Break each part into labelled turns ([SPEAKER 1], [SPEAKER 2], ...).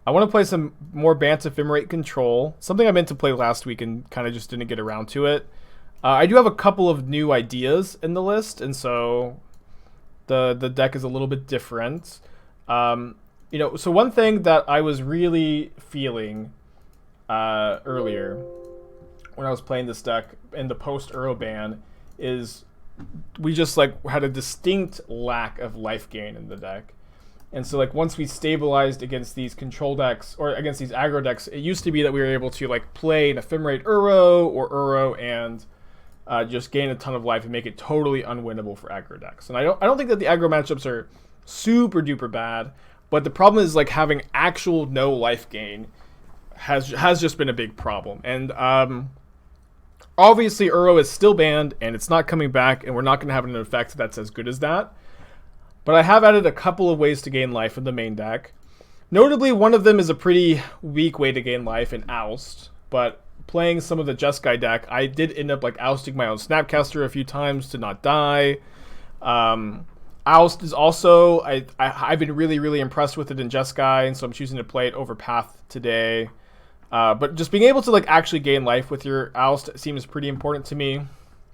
[SPEAKER 1] I want to play some more Bant Ephemerate control. Something I meant to play last week and kind of just didn't get around to it. I do have a couple of new ideas in the list, and so the deck is a little bit different. So one thing that I was really feeling earlier when I was playing this deck in the post-Uro ban is we just had a distinct lack of life gain in the deck. And so once we stabilized against these control decks or against these aggro decks, it used to be that we were able to play an Ephemerate Uro or Uro and just gain a ton of life and make it totally unwinnable for aggro decks. And I don't think that the aggro matchups are super duper bad, but the problem is having actual no life gain has just been a big problem. And obviously Uro is still banned and it's not coming back, and we're not going to have an effect that's as good as that. But I have added a couple of ways to gain life in the main deck. Notably, one of them is a pretty weak way to gain life in Oust. But playing some of the Jeskai deck, I did end up ousting my own Snapcaster a few times to not die. Oust is also, I've been really, really impressed with it in Jeskai, and so I'm choosing to play it over Path today. But just being able to actually gain life with your Oust seems pretty important to me.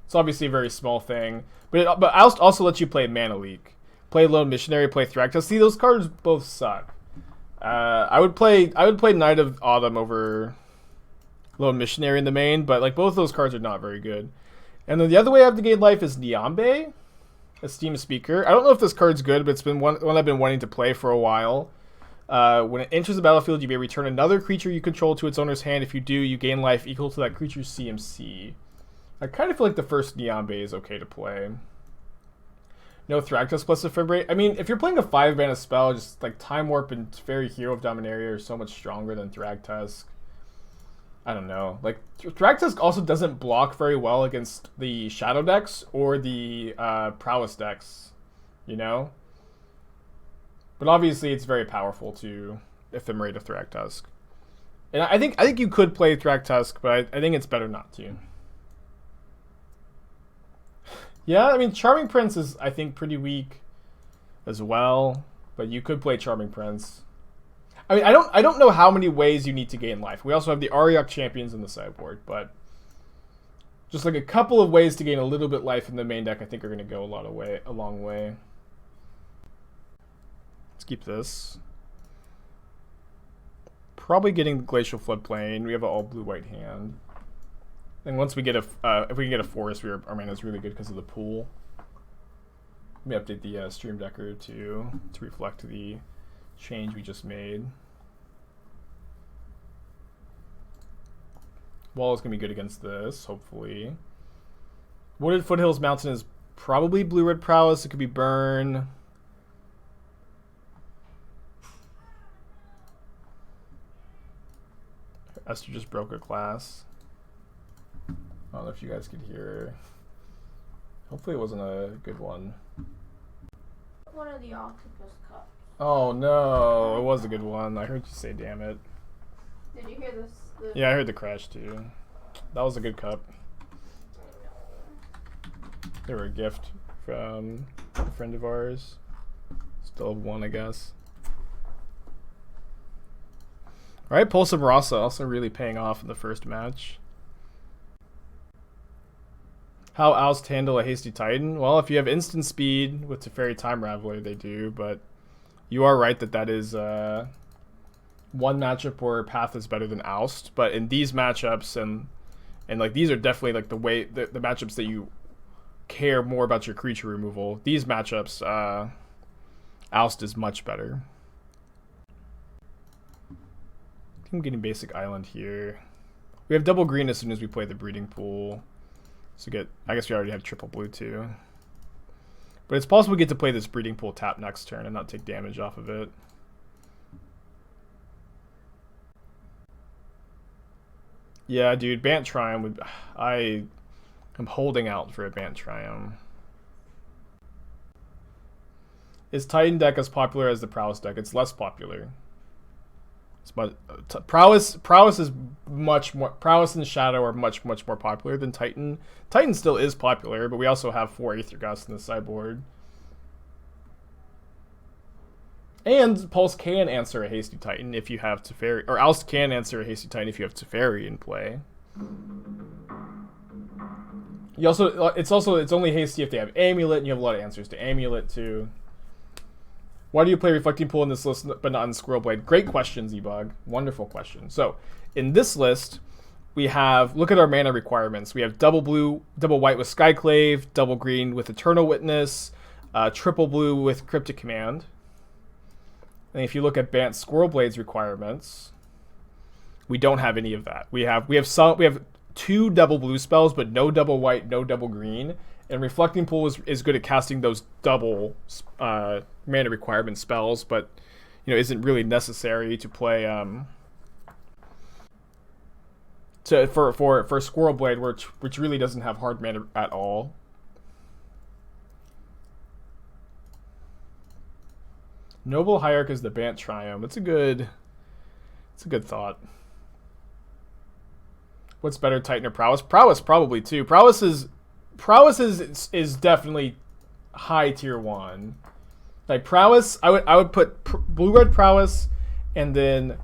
[SPEAKER 1] It's obviously a very small thing. But Oust also lets you play Mana Leak. Play Lone Missionary, play Thragtusk. See, those cards both suck. I would play Knight of Autumn over Lone Missionary in the main, but both of those cards are not very good. And then the other way I have to gain life is Niambi, Esteemed Speaker. I don't know if this card's good, but it's been one I've been wanting to play for a while. When it enters the battlefield, you may return another creature you control to its owner's hand. If you do, you gain life equal to that creature's CMC. I kind of feel like the first Niambi is okay to play. No Thragtusk plus Ephemerate. I mean, if you're playing a 5-mana spell, just Time Warp and Teferi Hero of Dominaria are so much stronger than Thragtusk. I don't know. Thragtusk also doesn't block very well against the Shadow decks or the Prowess decks, you know? But obviously, it's very powerful to Ephemerate a Thragtusk. And I think you could play Thragtusk, but I think it's better not to. Yeah, I mean, Charming Prince is, I think, pretty weak as well, but you could play Charming Prince. I mean, I don't know how many ways you need to gain life. We also have the Auriok Champions in the sideboard, but just a couple of ways to gain a little bit life in the main deck, I think, are going to go a long way. Let's keep this. Probably getting the Glacial Floodplain. We have an all blue-white hand. And once we get if we can get a forest, our mana is really good because of the pool. Let me update the Stream Decker to reflect the change we just made. Wall is going to be good against this, hopefully. Wooded Foothills Mountain is probably blue-red prowess. It could be burn. Esther just broke a class. I don't know if you guys could hear. Hopefully it wasn't a good one.
[SPEAKER 2] One of the octopus cups.
[SPEAKER 1] Oh no, it was a good one. I heard you say damn it.
[SPEAKER 2] Did you hear this?
[SPEAKER 1] Yeah, I heard the crash too. That was a good cup. They were a gift from a friend of ours. Still have one, I guess. Alright, Pulse of Murasa also really paying off in the first match. How Oust handle a Hasty Titan? Well, if you have instant speed with Teferi Time Raveler, they do, but you are right that is one matchup where Path is better than Oust. But in these matchups, and these are definitely the way the matchups that you care more about your creature removal. These matchups, Oust is much better. I'm getting basic island here. We have double green as soon as we play the breeding pool. So I guess we already have triple blue too. But it's possible we get to play this breeding pool tap next turn and not take damage off of it. Yeah, dude, Bant Triumph would... I am holding out for a Bant Triumph. Is Titan deck as popular as the Prowess deck? It's less popular. Prowess is much more. Prowess and Shadow are much more popular than Titan. Titan still is popular, but we also have 4 Aether Gust in the sideboard. And Pulse can answer a Hasty Titan if you have Teferi, or Oust can answer a Hasty Titan if you have Teferi in play. You also, it's only hasty if they have Amulet, and you have a lot of answers to Amulet too. Why do you play Reflecting Pool in this list but not in Squirrel Blade? Great question, Z-Bug. Wonderful question. So, in this list, we have, look at our mana requirements. We have double blue, double white with Skyclave, double green with Eternal Witness, triple blue with Cryptic Command. And if you look at Bant Squirrel Blade's requirements, we don't have any of that. We have 2 double blue spells, but no double white, no double green. And Reflecting Pool is good at casting those double mana requirement spells, but isn't really necessary to play for Squirrel Blade, which really doesn't have hard mana at all. Noble Hierarch is the Bant Triumph. It's a good thought. What's better, Titan or Prowess? Prowess probably too. Prowess is definitely high tier 1. Like Prowess, I would put blue-red Prowess and then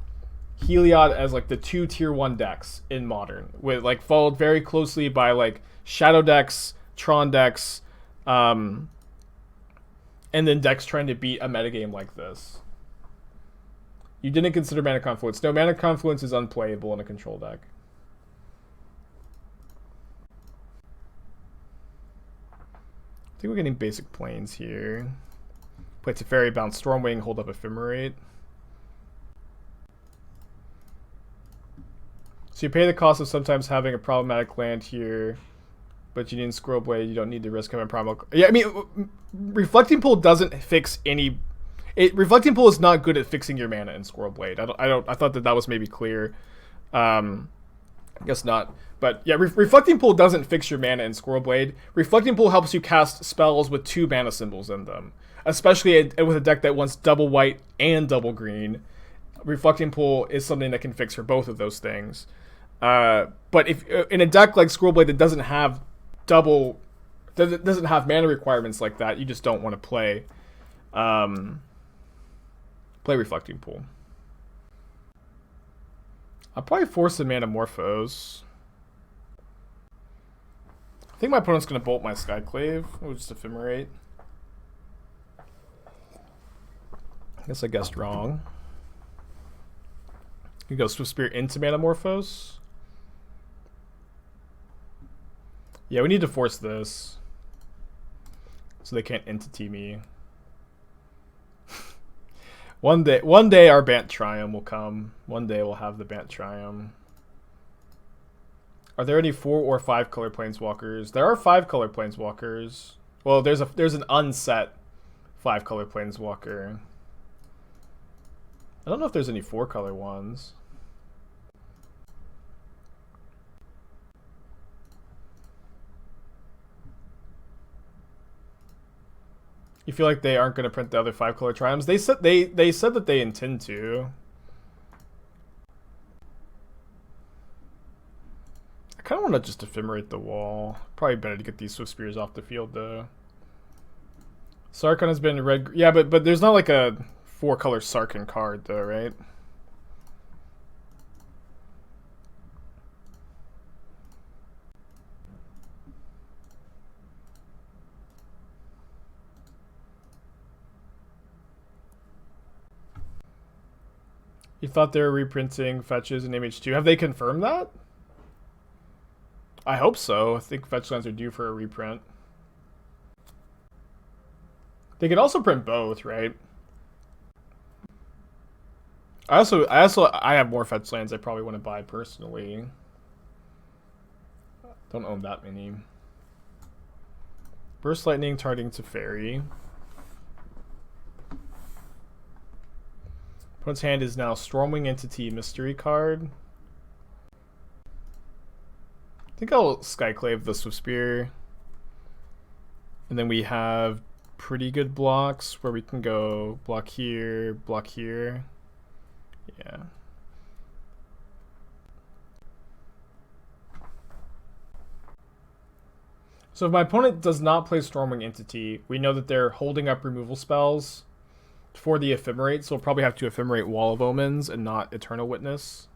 [SPEAKER 1] Heliod as like the 2 tier 1 decks in Modern, with like followed very closely by like Shadow decks, Tron decks, and then decks trying to beat a metagame like this. You didn't consider Mana Confluence. No, Mana Confluence is unplayable in a control deck. I think we're getting basic planes here. Play Teferi, bounce Stormwing, hold up Ephemerate. So you pay the cost of sometimes having a problematic land here, but you need Squirrel Blade, you don't need to risk having a problem. Yeah, I mean, Reflecting Pool doesn't fix any... Reflecting Pool is not good at fixing your mana in Squirrel Blade. I thought that was maybe clear. I guess not. But yeah, Reflecting Pool doesn't fix your mana in Squirrel Blade. Reflecting Pool helps you cast spells with 2 mana symbols in them. Especially with a deck that wants double white and double green. Reflecting Pool is something that can fix for both of those things. But if in a deck like Squirrel Blade that doesn't have mana requirements like that, you just don't want to play Reflecting Pool. I'll probably force a Manamorphose. I think my opponent's going to bolt my Skyclave. Or just Ephemerate. I guessed wrong. You go Swift Spear into Manamorphose. Yeah, we need to force this. So they can't entity me. One day our Bant Triumph will come. One day we'll have the Bant Triumph. Are there any 4 or 5 color planeswalkers? There are 5 color planeswalkers. Well, there's an unset 5 color planeswalker. I don't know if there's any 4 color ones. You feel like they aren't going to print the other 5 color triumphs? They said that they intend to. I kind of want to just ephemerate the wall. Probably better to get these Swift Spears off the field though. Sarkhan has been red. Yeah, but there's not like a 4 color Sarkhan card though, right? You thought they were reprinting fetches in MH2. Have they confirmed that? I hope so. I think fetch lands are due for a reprint. They could also print both, right? I have more fetch lands I probably want to buy personally. Don't own that many. Burst Lightning targeting Teferi. Opponent's hand is now Stormwing Entity Mystery card. I think I'll Skyclave the Swift Spear. And then we have pretty good blocks where we can go block here, block here. Yeah. So if my opponent does not play Stormwing Entity, we know that they're holding up removal spells. for the Ephemerate, so we'll probably have to Ephemerate Wall of Omens and not Eternal Witness.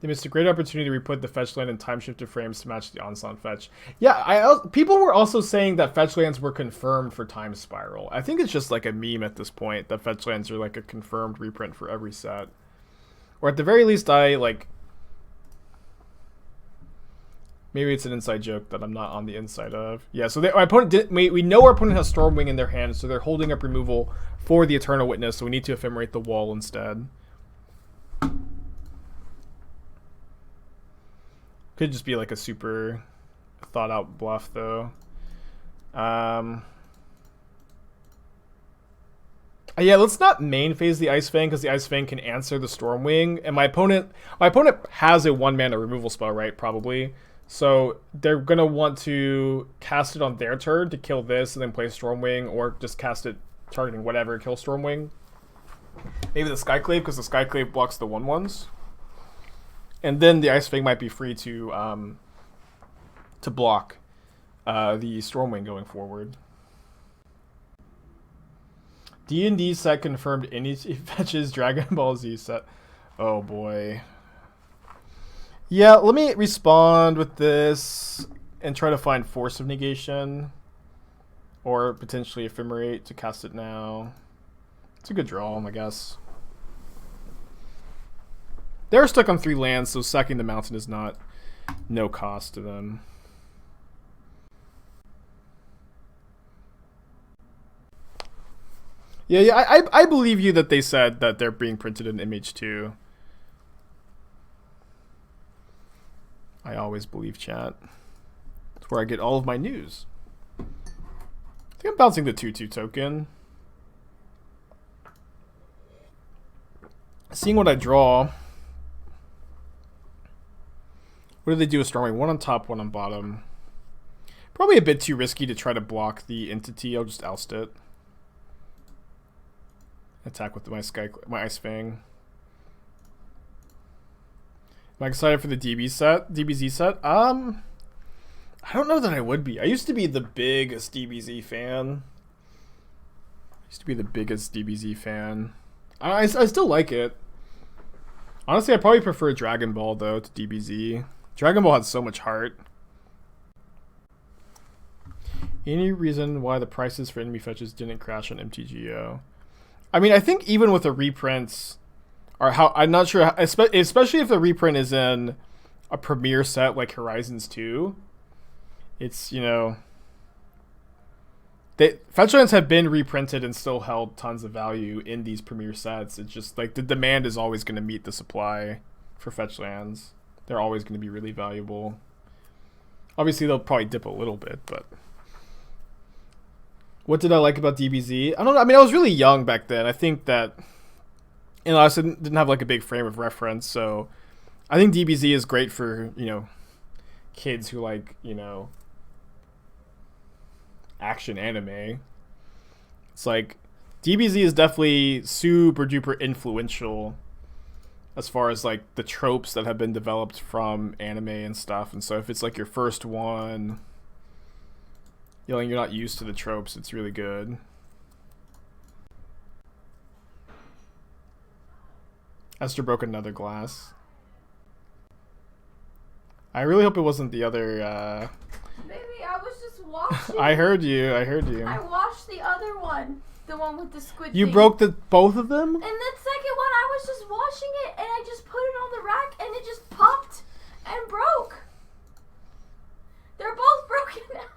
[SPEAKER 1] They missed a great opportunity to re-put the fetch land in time-shifted frames to match the Onslaught fetch. Yeah, people were also saying that fetch lands were confirmed for Time Spiral. I think it's just like a meme at this point that fetch lands are like a confirmed reprint for every set. Or at the very least, maybe it's an inside joke that I'm not on the inside of. Yeah, so our opponent we know our opponent has Stormwing in their hand, so they're holding up removal for the Eternal Witness, so we need to Ephemerate the wall instead. Could just be like a super thought out bluff though. Yeah, let's not main phase the Ice-Fang because the Ice-Fang can answer the Stormwing, and my opponent has a 1-mana removal spell, right? Probably. So they're gonna want to cast it on their turn to kill this and then play Stormwing, or just cast it targeting whatever, kill Stormwing. Maybe the Skyclave because the Skyclave blocks the 1/1s. And then the Ice-Fang might be free to block the Stormwing going forward. D&D set confirmed any fetches Dragon Ball Z set. Oh boy. Yeah, let me respond with this and try to find Force of Negation. Or potentially Ephemerate to cast it now. It's a good draw, I guess. They're stuck on 3 lands, so sacking the mountain is not no cost to them. Yeah, I believe you that they said that they're being printed in Image 2. I always believe chat. That's where I get all of my news. I think I'm bouncing the 2/2 token. Seeing what I draw. What do they do with Stormwing? 1 on top, 1 on bottom. Probably a bit too risky to try to block the entity. I'll just oust it. Attack with my Ice-Fang. Am I excited for the DBZ set? I don't know that I would be. I used to be the biggest DBZ fan. I still like it. Honestly, I probably prefer Dragon Ball though to DBZ. Dragon Ball had so much heart. Any reason why the prices for enemy fetches didn't crash on MTGO? I mean, I think even with the reprints, I'm not sure, especially if the reprint is in a premier set like Horizons 2. It's, you know, fetchlands have been reprinted and still held tons of value in these premier sets. It's just like the demand is always going to meet the supply for fetchlands. They're always going to be really valuable. Obviously, they'll probably dip a little bit, but... What did I like about DBZ? I don't know. I mean, I was really young back then. I think that... You know, I also didn't have like a big frame of reference, so... I think DBZ is great for, you know, kids who like, you know... action anime. It's like... DBZ is definitely super duper influential as far as like the tropes that have been developed from anime and stuff. And so if it's like your first one, you know, you're not used to the tropes, it's really good. Esther broke another glass. I really hope it wasn't the other
[SPEAKER 2] Baby, I was just watching.
[SPEAKER 1] I heard you.
[SPEAKER 2] I watched the other one. The one with the squid
[SPEAKER 1] You
[SPEAKER 2] thing.
[SPEAKER 1] broke both of them?
[SPEAKER 2] And the second one, I was just watching it, and I just put it on the rack, and it just popped and broke. They're both broken now.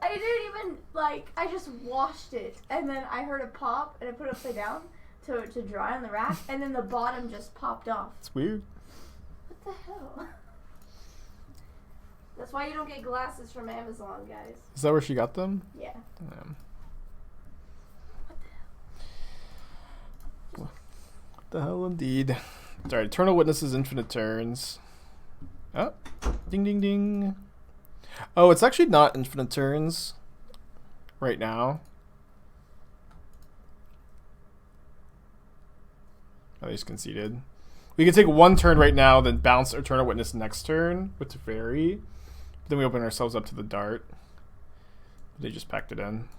[SPEAKER 2] I didn't even, like, I just washed it, and then I heard a pop, and I put it upside down to dry on the rack, and then the bottom just popped off.
[SPEAKER 1] It's weird.
[SPEAKER 2] What the hell? That's why you don't get glasses from Amazon, guys.
[SPEAKER 1] Is that where she got them?
[SPEAKER 2] Yeah.
[SPEAKER 1] What the hell indeed. Alright, Eternal Witnesses, infinite turns. Oh, ding ding ding. Oh, it's actually not infinite turns right now. Oh, they just conceded. We can take 1 turn right now, then bounce Eternal Witness next turn with Teferi. Then we open ourselves up to the dart. They just packed it in.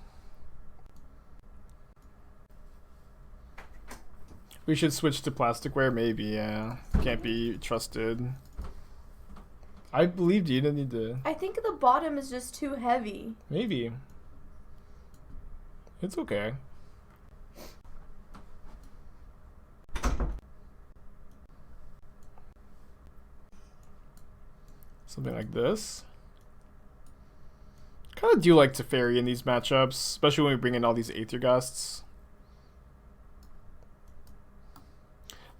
[SPEAKER 1] We should switch to plasticware, maybe, yeah. Can't be trusted. I believed you, didn't need to.
[SPEAKER 2] I think the bottom is just too heavy.
[SPEAKER 1] Maybe. It's okay. Something like this. Kind of do like Teferi in these matchups, especially when we bring in all these Aether Gusts.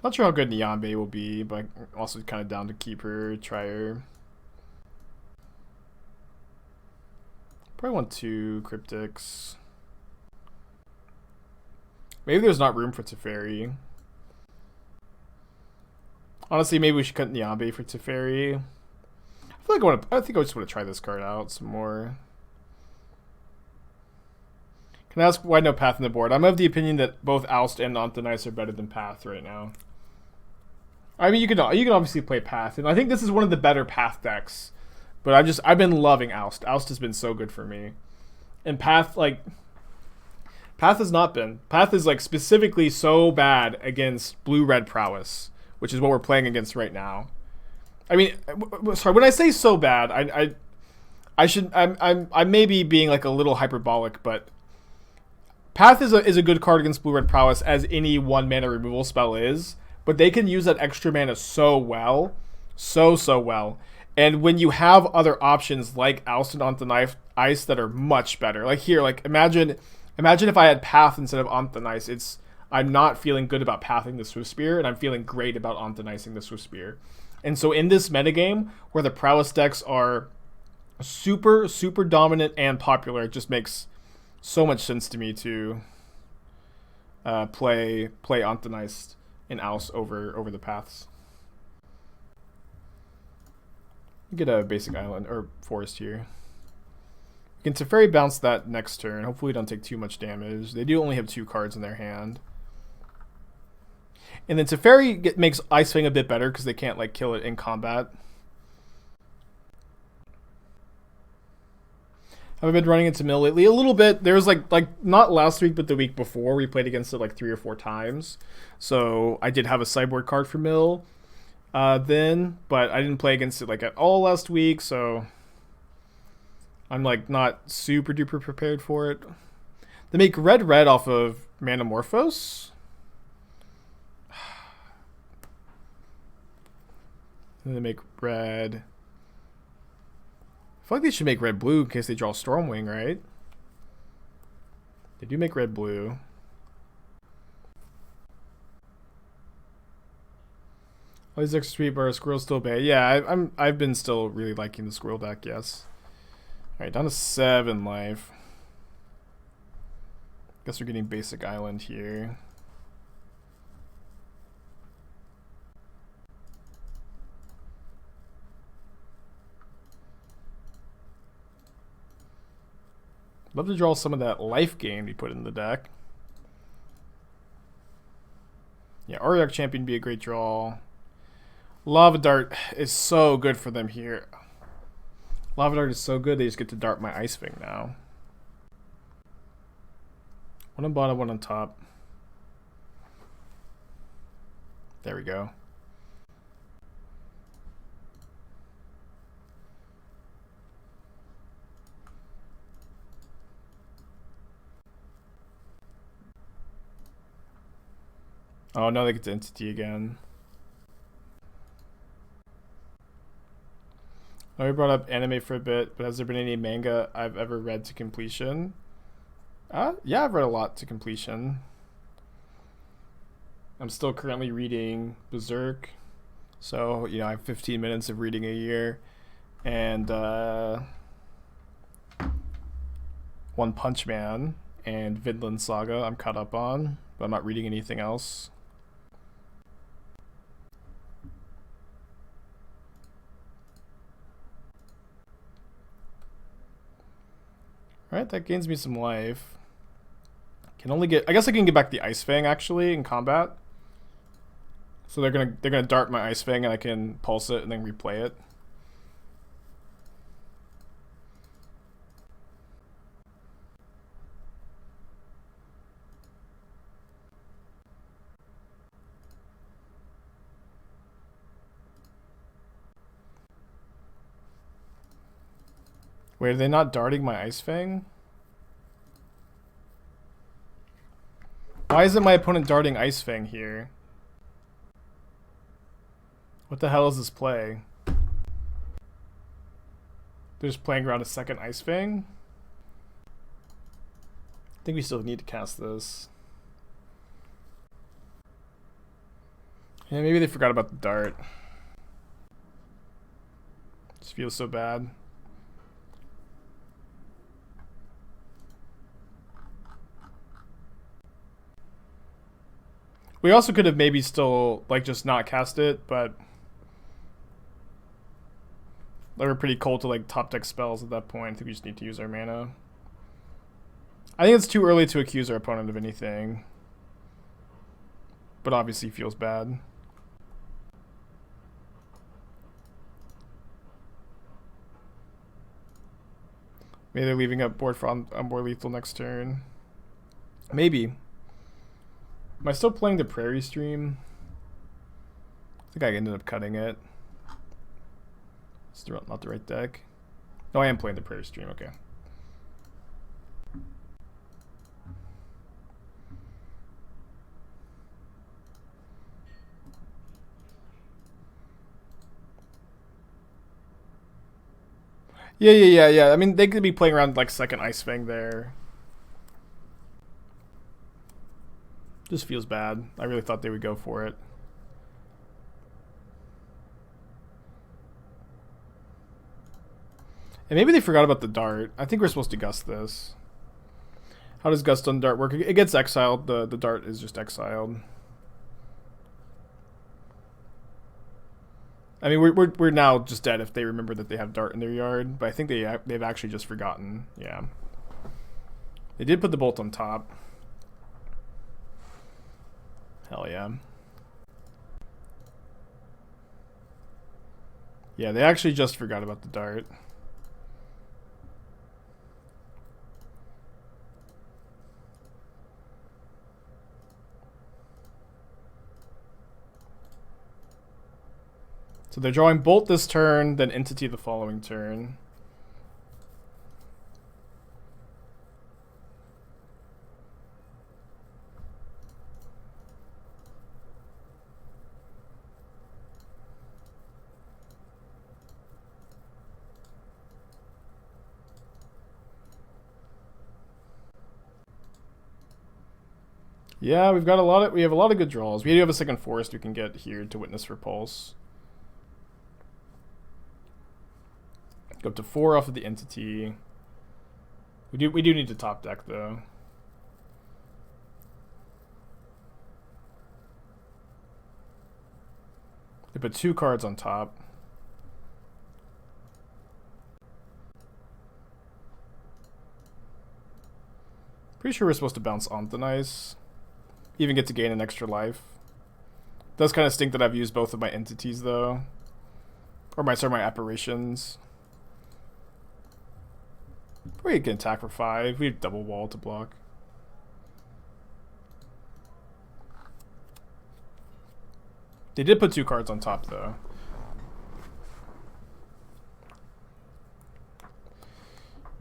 [SPEAKER 1] Not sure how good Niambi will be, but also kind of down to keep her, try her. Probably want 2 Cryptics. Maybe there's not room for Teferi. Honestly, maybe we should cut Niambi for Teferi. I feel like I think I just want to try this card out some more. Can I ask why no Path in the board? I'm of the opinion that both Oust and Ontanice are better than Path right now. I mean, you can obviously play Path, and I think this is one of the better Path decks. But I've been loving Oust. Oust has been so good for me, and Path has not been. Path is like specifically so bad against blue-red prowess, which is what we're playing against right now. I mean, sorry, when I say so bad, I may be being like a little hyperbolic, but Path is a good card against blue-red prowess, as any 1-mana removal spell is, but they can use that extra mana so well. So well. And when you have other options like Oust and Ontanice that are much better. Like here, like imagine if I had Path instead of Ontanice. I'm not feeling good about Pathing the Swiftspear, and I'm feeling great about Ontanicing the Swiftspear. And so in this metagame, where the prowess decks are super, super dominant and popular, it just makes so much sense to me to play Ontanice and Oust over the Paths. Get a basic island or forest here. We can Teferi bounce that next turn. Hopefully we don't take too much damage. They do only have 2 cards in their hand. And then Teferi makes Ice-Fang a bit better because they can't like kill it in combat. Have I been running into Mill lately? A little bit. There was like not last week, but the week before we played against it like 3 or 4 times. So I did have a sideboard card for Mill then, but I didn't play against it like at all last week. So I'm like not super duper prepared for it. They make red off of Manamorphose. And they make red. I feel like they should make red-blue in case they draw Stormwing, right? They do make red-blue. Oh, these extra sweet, but are squirrels still bad? Yeah, I've been still really liking the squirrel deck, yes. Alright, down to 7 life. Guess we're getting basic island here. Love to draw some of that life gain we put in the deck. Yeah, Auriok Champion would be a great draw. Lava Dart is so good for them here. Lava Dart is so good, they just get to dart my Ice-Fang now. 1 on bottom, 1 on top. There we go. Oh, now they get to Entity again. I already brought up anime for a bit, but has there been any manga I've ever read to completion? Yeah, I've read a lot to completion. I'm still currently reading Berserk. So, you know, I have 15 minutes of reading a year. And One Punch Man and Vinland Saga I'm caught up on, but I'm not reading anything else. Alright, that gains me some life. I guess I can get back the Ice-Fang actually in combat. So they're gonna dart my Ice-Fang and I can pulse it and then replay it. Wait, are they not darting my Ice-Fang? Why isn't my opponent darting Ice-Fang here? What the hell is this play? They're just playing around a second Ice-Fang? I think we still need to cast this. Yeah, maybe they forgot about the dart. Just feels so bad. We also could have maybe still, like, just not cast it, but they were pretty cold to, like, top deck spells at that point. I think we just need to use our mana. I think it's too early to accuse our opponent of anything, but obviously feels bad. Maybe they're leaving up board for on board lethal next turn. Maybe. Am I still playing the Prairie stream? I think I ended up cutting it. It's not the right deck. No, I am playing the Prairie stream, okay. Yeah. I mean, they could be playing around like second Ice-Fang there. Just feels bad. I really thought they would go for it. And maybe they forgot about the dart. I think we're supposed to gust this. How does gust on dart work? It gets exiled. The dart is just exiled. I mean, we're now just dead if they remember that they have dart in their yard. But I think they've actually just forgotten. Yeah. They did put the bolt on top. Hell yeah. Yeah, they actually just forgot about the dart. So they're drawing Bolt this turn, then Entity the following turn. Yeah, we have a lot of good draws. We do have a second forest we can get here to Witness Repulse. Go up to 4 off of the Entity. We do need to top deck though. They put 2 cards on top. Pretty sure we're supposed to bounce on the Ice. Even get to gain an extra life. Does kind of stink that I've used both of my entities though. Or my apparitions. We can attack for 5. We have double wall to block. They did put 2 cards on top though.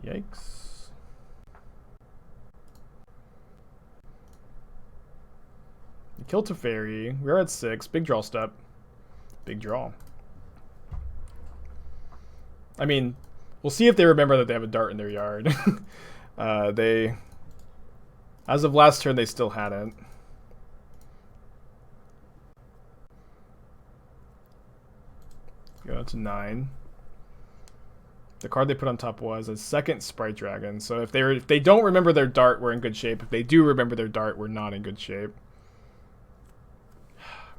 [SPEAKER 1] Yikes. Kill Teferi. We're at 6. Big draw step. Big draw. I mean, we'll see if they remember that they have a dart in their yard. They, as of last turn, they still hadn't. Go to 9. The card they put on top was a second Sprite Dragon. So if they don't remember their dart, we're in good shape. If they do remember their dart, we're not in good shape.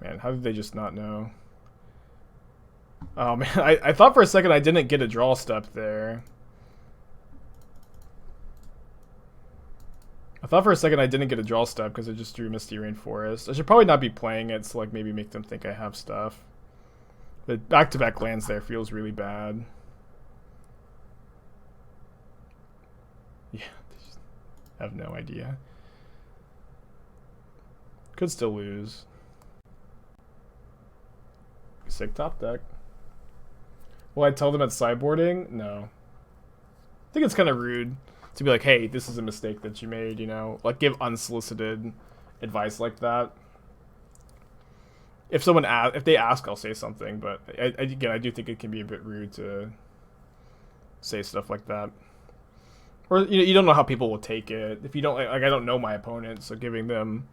[SPEAKER 1] Man, how did they just not know? Oh man, I thought for a second I didn't get a draw step there. I thought for a second I didn't get a draw step because I just drew Misty Rainforest. I should probably not be playing it to like maybe make them think I have stuff. But back-to-back lands there feels really bad. Yeah, they just have no idea. Could still lose. Sick top deck. Will I tell them at sideboarding? No. think it's kind of rude to be like, hey, this is a mistake that you made, you know? Like, give unsolicited advice like that. If they ask, I'll say something, but again, I do think it can be a bit rude to say stuff like that. Or you don't know how people will take it. If you don't, like, I don't know my opponent, so giving them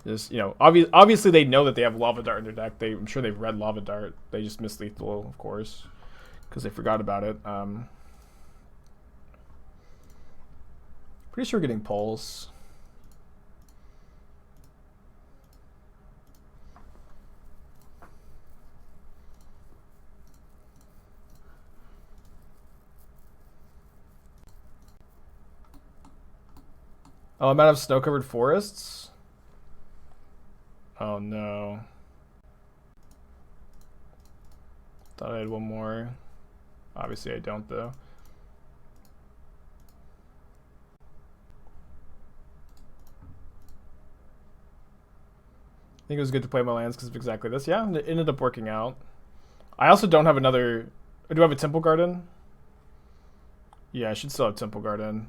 [SPEAKER 1] just, obviously they know that they have Lava Dart in their deck. I'm sure they've read Lava Dart. They just missed lethal, of course, because they forgot about it. Pretty sure we're getting Pulse. Oh, I'm out of snow-covered forests? Oh no. Thought I had one more. Obviously I don't, though. I think it was good to play my lands because of exactly this. Yeah, it ended up working out. I also don't have another... Do I have a Temple Garden? Yeah, I should still have Temple Garden.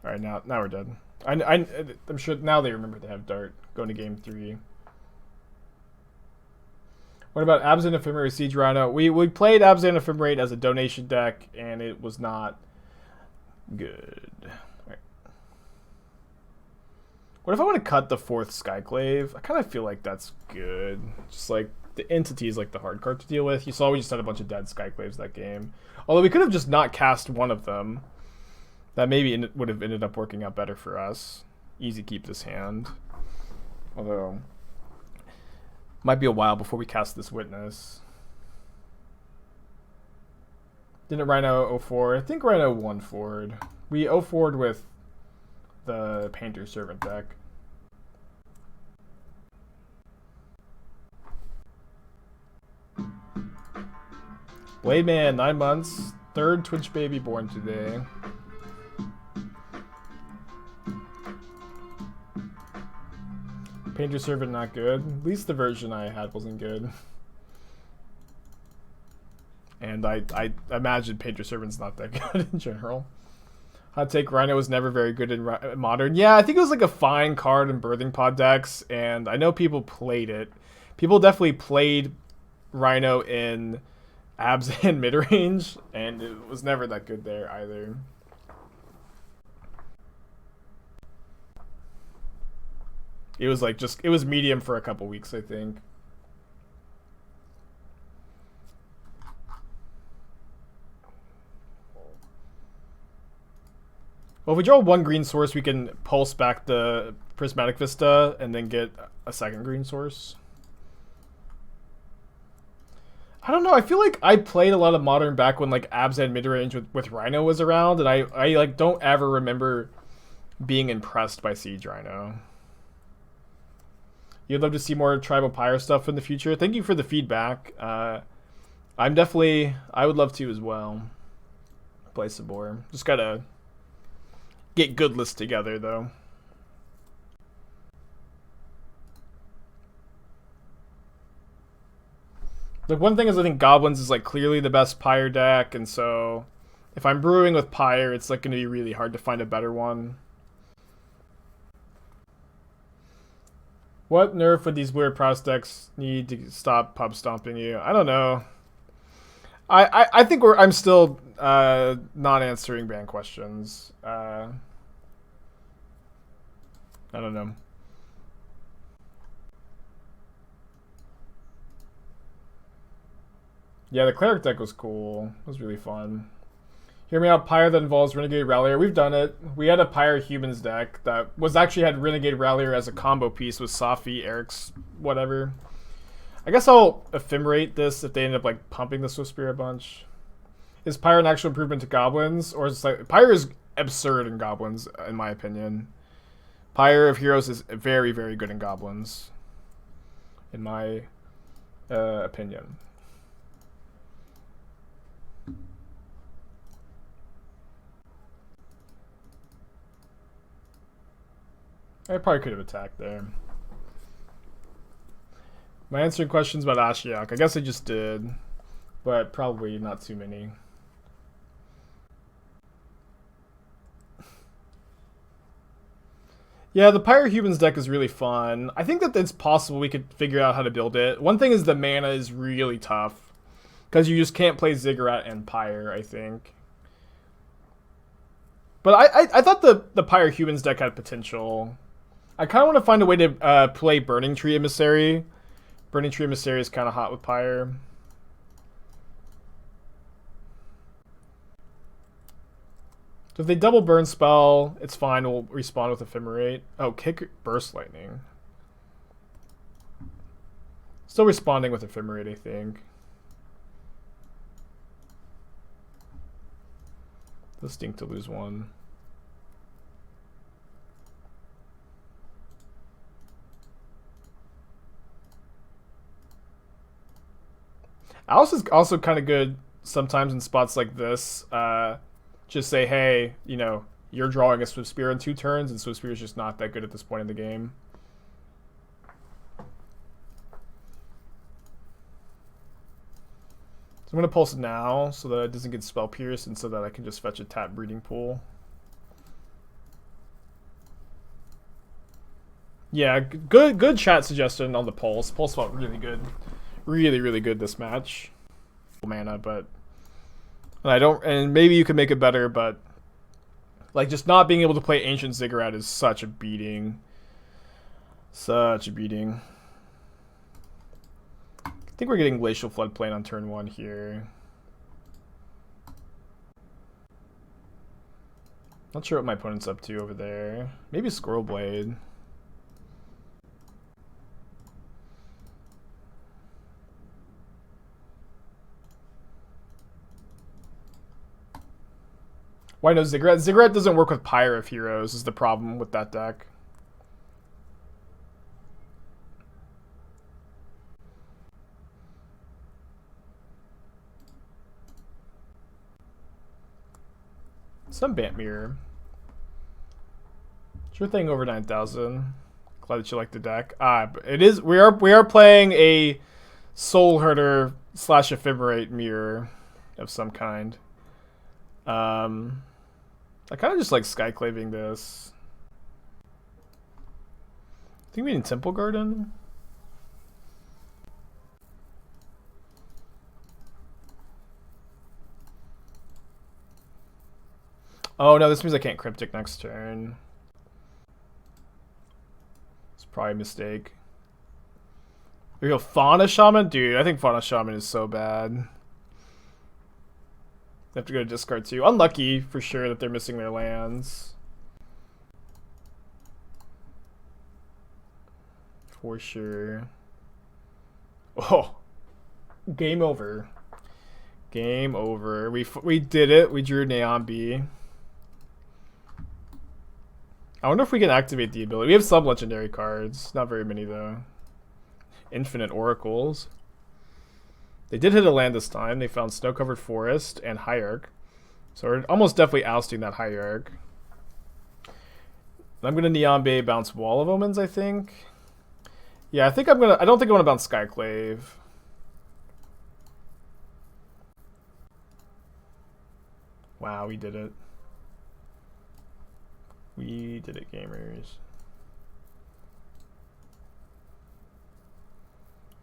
[SPEAKER 1] Alright, now we're dead. I'm sure now they remember to have Dart going to game 3. What about Abzan Ephemerate Siege Rhino? We played Abzan Ephemerate as a donation deck, and it was not good. Right. What if I want to cut the 4th Skyclave? I kind of feel like that's good. Just like the entity is like the hard card to deal with. You saw we just had a bunch of dead Skyclaves that game. Although we could have just not cast one of them. That maybe would have ended up working out better for us. Easy keep this hand. Although, might be a while before we cast this Witness. Didn't Rhino 0-4? I think Rhino 1-4'd. We 0-4'd with the Painter Servant deck. Blade Man, 9 months. 3rd Twitch baby born today. Painter Servant not good. At least the version I had wasn't good. And I imagine Painter Servant's not that good in general. Hot take, Rhino was never very good in Modern. Yeah, I think it was like a fine card in Birthing Pod decks, and I know people played it. People definitely played Rhino in Abs and Midrange, and it was never that good there either. It was like it was medium for a couple weeks, I think. Well, if we draw 1 green source, we can pulse back the Prismatic Vista and then get a 2nd green source. I don't know. I feel like I played a lot of Modern back when like Abs and Midrange with Rhino was around, and I like don't ever remember being impressed by Siege Rhino. You'd love to see more Tribal Pyre stuff in the future. Thank you for the feedback. I would love to as well. Play some more. Just gotta get good lists together, though. Like, one thing is I think Goblins is like clearly the best Pyre deck, and so if I'm brewing with Pyre, it's like going to be really hard to find a better one. What nerf would these weird prospects need to stop pub stomping you? I don't know. I think I'm still not answering ban questions. I don't know. Yeah, the Cleric deck was cool. It was really fun. Hear me out, Pyre that involves Renegade Rallier. We've done it. We had a Pyre Humans deck that was actually had Renegade Rallier as a combo piece with Safi, Eric's, whatever. I guess I'll ephemerate this if they end up like pumping the Swift Spear a bunch. Is Pyre an actual improvement to Goblins? Or is it like... Pyre is absurd in Goblins, in my opinion. Pyre of Heroes is very, very good in Goblins. In my opinion. I probably could have attacked there. Am I answering questions about Ashiok? I guess I just did. but probably not too many. Yeah, the Pyrohumans deck is really fun. I think that it's possible we could figure out how to build it. One thing is the mana is really tough, because you just can't play Ziggurat and Pyre, I think. But I thought the Pyrohumans deck had potential. I kind of want to find a way to play Burning Tree Emissary. Burning Tree Emissary is kind of hot with Pyre. So if they double burn spell, it's fine. We'll respawn with Ephemerate. Oh, kick Burst Lightning. Still responding with Ephemerate, I think. They'll stink to lose one. Oust is also kind of good sometimes in spots like this. Just say, hey, you know, you're drawing a Swift Spear in 2 turns, and Swift Spear is just not that good at this point in the game. So I'm going to pulse it now so that it doesn't get spell pierced and so that I can just fetch a tap Breeding Pool. Yeah, good chat suggestion on the pulse. Pulse felt really good. Really good this match. Mana, but and maybe you could make it better, but like just not being able to play Ancient Ziggurat is such a beating. Such a beating. I think we're getting Glacial Floodplain on turn 1 here. Not sure what my opponent's up to over there. Maybe Squirrel Blade. Why no Ziggurat? Ziggurat doesn't work with Pyre of Heroes is the problem with that deck. Some Bant Mirror. Sure thing over 9,000. Glad that you like the deck. It is we are playing a Soul Herder / Ephemerate mirror of some kind. I kind of just like Skyclaving this. I think we need Temple Garden. Oh no, this means I can't Cryptic next turn. It's probably a mistake. There we go, Fauna Shaman? Dude, I think Fauna Shaman is so bad. They have to go to discard 2. Unlucky for sure that they're missing their lands. For sure. Oh, game over. Game over. We did it. We drew Niambi. I wonder if we can activate the ability. We have some legendary cards. Not very many though. Infinite Oracles. They did hit a land this time. They found Snow-Covered Forest and Hierarch. So we're almost definitely ousting that Hierarch. I'm going to Niambi bounce Wall of Omens, I think. Yeah, I think I'm going to... I don't think I want to bounce Skyclave. Wow, we did it. We did it, gamers.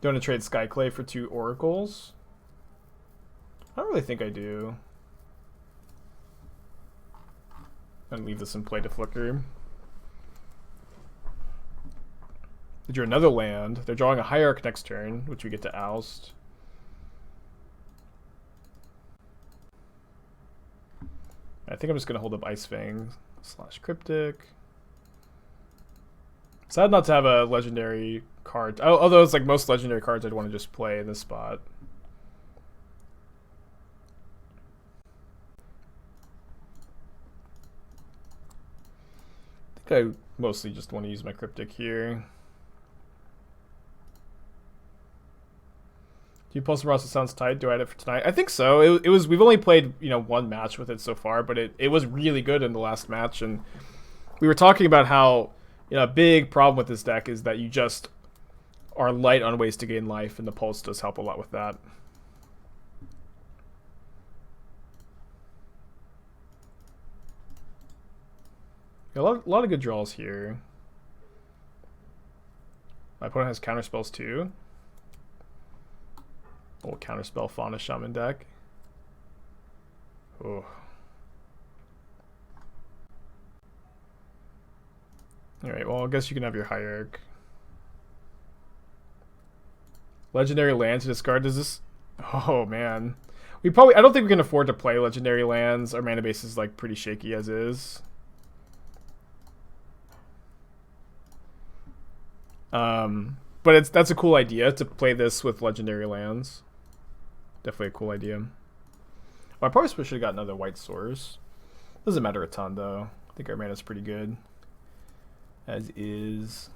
[SPEAKER 1] Do you want to trade Skyclave for 2 Oracles? I don't really think I do. And leave this in play to flicker. They drew another land. They're drawing a Hierarch next turn, which we get to oust. I think I'm just going to hold up Ice-Fang / Cryptic. Sad not to have a legendary card. Although it's like most legendary cards I'd want to just play in this spot. I think I mostly just want to use my Cryptic here. Do you Pulse of Murasa sounds tight? Do I add it for tonight? I think so. It was. We've only played 1 match with it so far, but it was really good in the last match, and we were talking about how a big problem with this deck is that you just are light on ways to gain life, and the Pulse does help a lot with that. A lot of good draws here. My opponent has counterspells too. Old counterspell Fauna Shaman deck. Oh. Alright, well I guess you can have your Hierarch. Legendary land to discard. Does this... Oh man. I don't think we can afford to play legendary lands. Our mana base is like pretty shaky as is. But that's a cool idea to play this with legendary lands. Definitely a cool idea. Oh, I probably should have got another white source. Doesn't matter a ton though. I think our mana's pretty good. As is.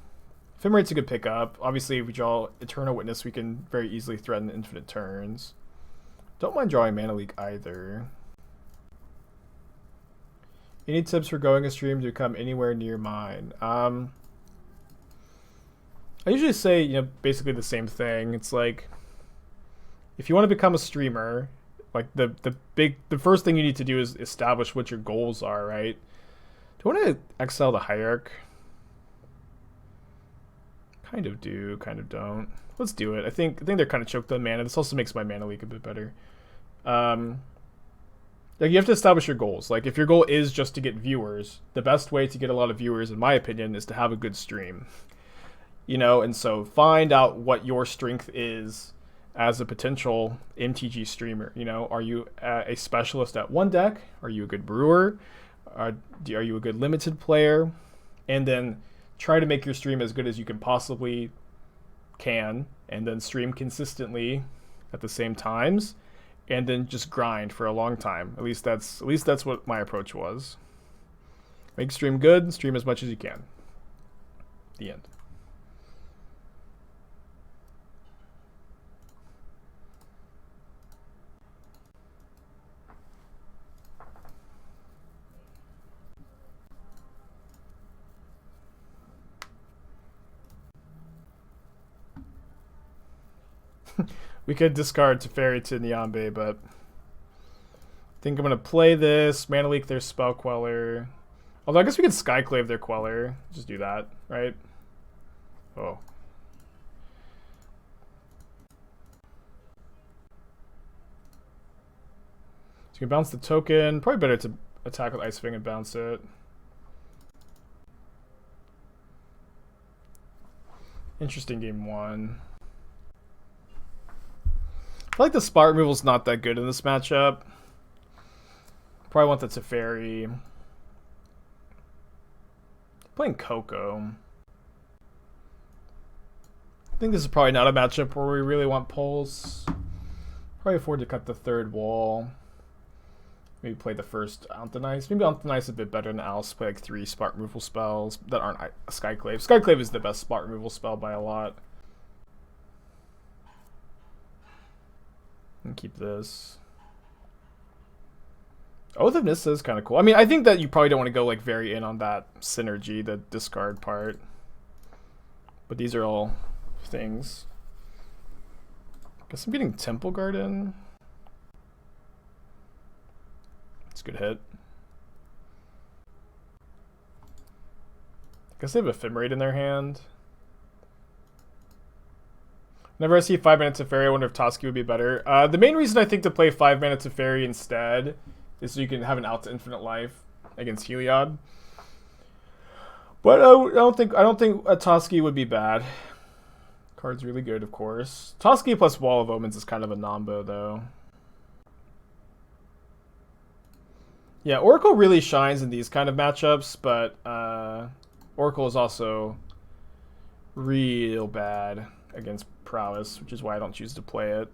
[SPEAKER 1] Ephemerate's a good pickup. Obviously, if we draw Eternal Witness, we can very easily threaten infinite turns. Don't mind drawing Mana Leak either. Any tips for going a stream to come anywhere near mine? I usually say, you know, basically the same thing. It's like, if you want to become a streamer, like the first thing you need to do is establish what your goals are, right? Do I want to exile the Hierarch? Kind of do, kind of don't. Let's do it. I think they're kind of choked on mana. This also makes my Mana Leak a bit better. Like you have to establish your goals. Like if your goal is just to get viewers, the best way to get a lot of viewers, in my opinion, is to have a good stream. You know, and so find out what your strength is as a potential MTG streamer. You know, are you a specialist at one deck? Are you a good brewer? Are you a good limited player? And then try to make your stream as good as you can possibly can, and then stream consistently at the same times, and then just grind for a long time. At least that's what my approach was. Make stream good, stream as much as you can. The end. We could discard Teferi to Niambi, but I think I'm going to play this, Mana Leak their Spell Queller. Although I guess we could Skyclave their Queller. Just do that, right? Oh. So you can bounce the token. Probably better to attack with Ice-Fang and bounce it. Interesting game one. I feel like the spot removal is not that good in this matchup. Probably want the Teferi. Playing Coco. I think this is probably not a matchup where we really want Pulse. Probably afford to cut the third wall. Maybe play the first Auntanice. Maybe Auntanice a bit better than Oust. Play like 3 spot removal spells that aren't a Skyclave. Skyclave is the best spot removal spell by a lot. And keep this. Oath of Nissa is kind of cool. I mean, I think that you probably don't want to go like very in on that synergy, the discard part. But these are all things. Guess I'm getting Temple Garden. It's a good hit. Guess they have Ephemerate in their hand. Whenever I see 5 mana Teferi, I wonder if Toski would be better. The main reason I think to play 5 mana Teferi instead is so you can have an out to infinite life against Heliod. But I don't think a Toski would be bad. Card's really good, of course. Toski plus Wall of Omens is kind of a nombo, though. Yeah, Oracle really shines in these kind of matchups, but Oracle is also real bad against Prowess, which is why I don't choose to play it.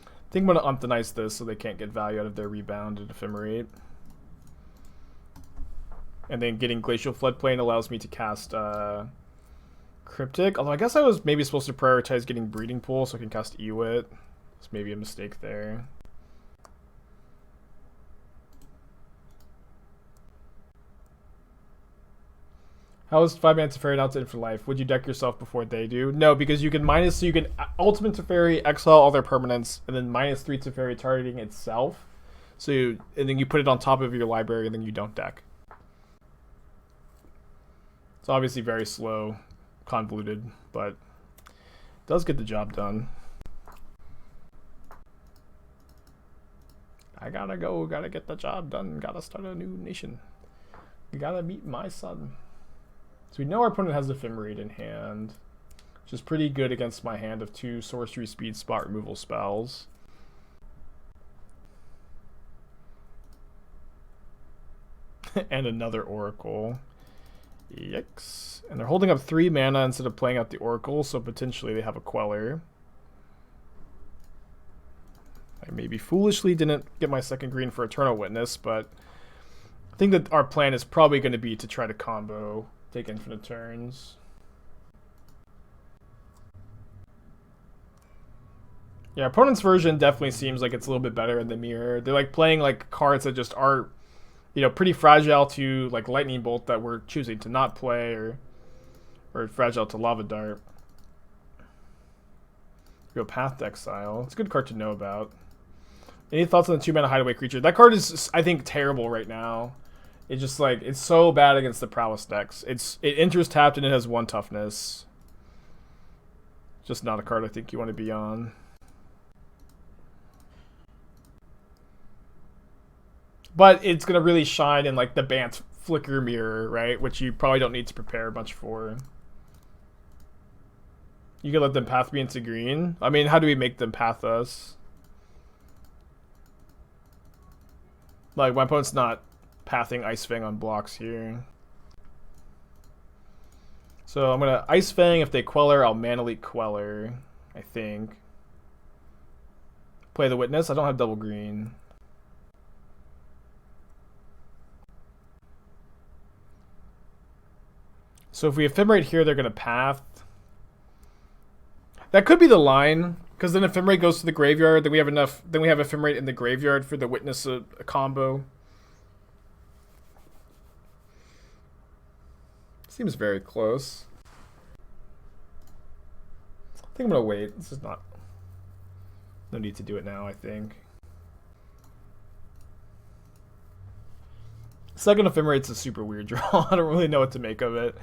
[SPEAKER 1] I think I'm going to Auntanice this so they can't get value out of their Rebound and Ephemerate. And then getting Glacial Floodplain allows me to cast Cryptic. Although I guess I was maybe supposed to prioritize getting Breeding Pool so I can cast Ewit. It's maybe a mistake there. How is 5 mana Teferi not in for life? Would you deck yourself before they do? No, because you can so you can Ultimate Teferi, exile all their permanents, and then -3 Teferi targeting itself. And then you put it on top of your library, and then you don't deck. It's obviously very slow, convoluted, but it does get the job done. I gotta go, gotta get the job done, gotta start a new nation. We gotta meet my son. So we know our opponent has Ephemerate in hand, which is pretty good against my hand of 2 sorcery speed spot removal spells. And another Oracle. Yikes. And they're holding up 3 mana instead of playing out the Oracle, so potentially they have a Queller. I maybe foolishly didn't get my second green for Eternal Witness, but I think that our plan is probably going to be to try to combo, take infinite turns. Yeah, opponent's version definitely seems like it's a little bit better in the mirror. They're like playing like cards that just are, you know, pretty fragile to like Lightning Bolt that we're choosing to not play, or fragile to Lava Dart. Go Path to Exile. It's a good card to know about. Any thoughts on the 2-mana Hideaway Creature? That card is, I think, terrible right now. It's just like, it's so bad against the Prowess decks. It enters tapped and it has 1 toughness. Just not a card I think you want to be on. But it's going to really shine in like the Bant Flicker Mirror, right? Which you probably don't need to prepare much for. You could let them path me into green. I mean, how do we make them path us? Like, my opponent's not pathing Ice-Fang on blocks here. So I'm going to Ice-Fang. If they Queller, I'll Mana Leak Queller, I think. Play the Witness. I don't have double green. So if we Ephemerate here, they're going to path. That could be the line, because then Ephemerate goes to the graveyard. Then we have enough. Then we have Ephemerate in the graveyard for the Witness a combo. Seems very close. I think I'm gonna wait. This is not. No need to do it now, I think. Second Ephemerate's a super weird draw. I don't really know what to make of it.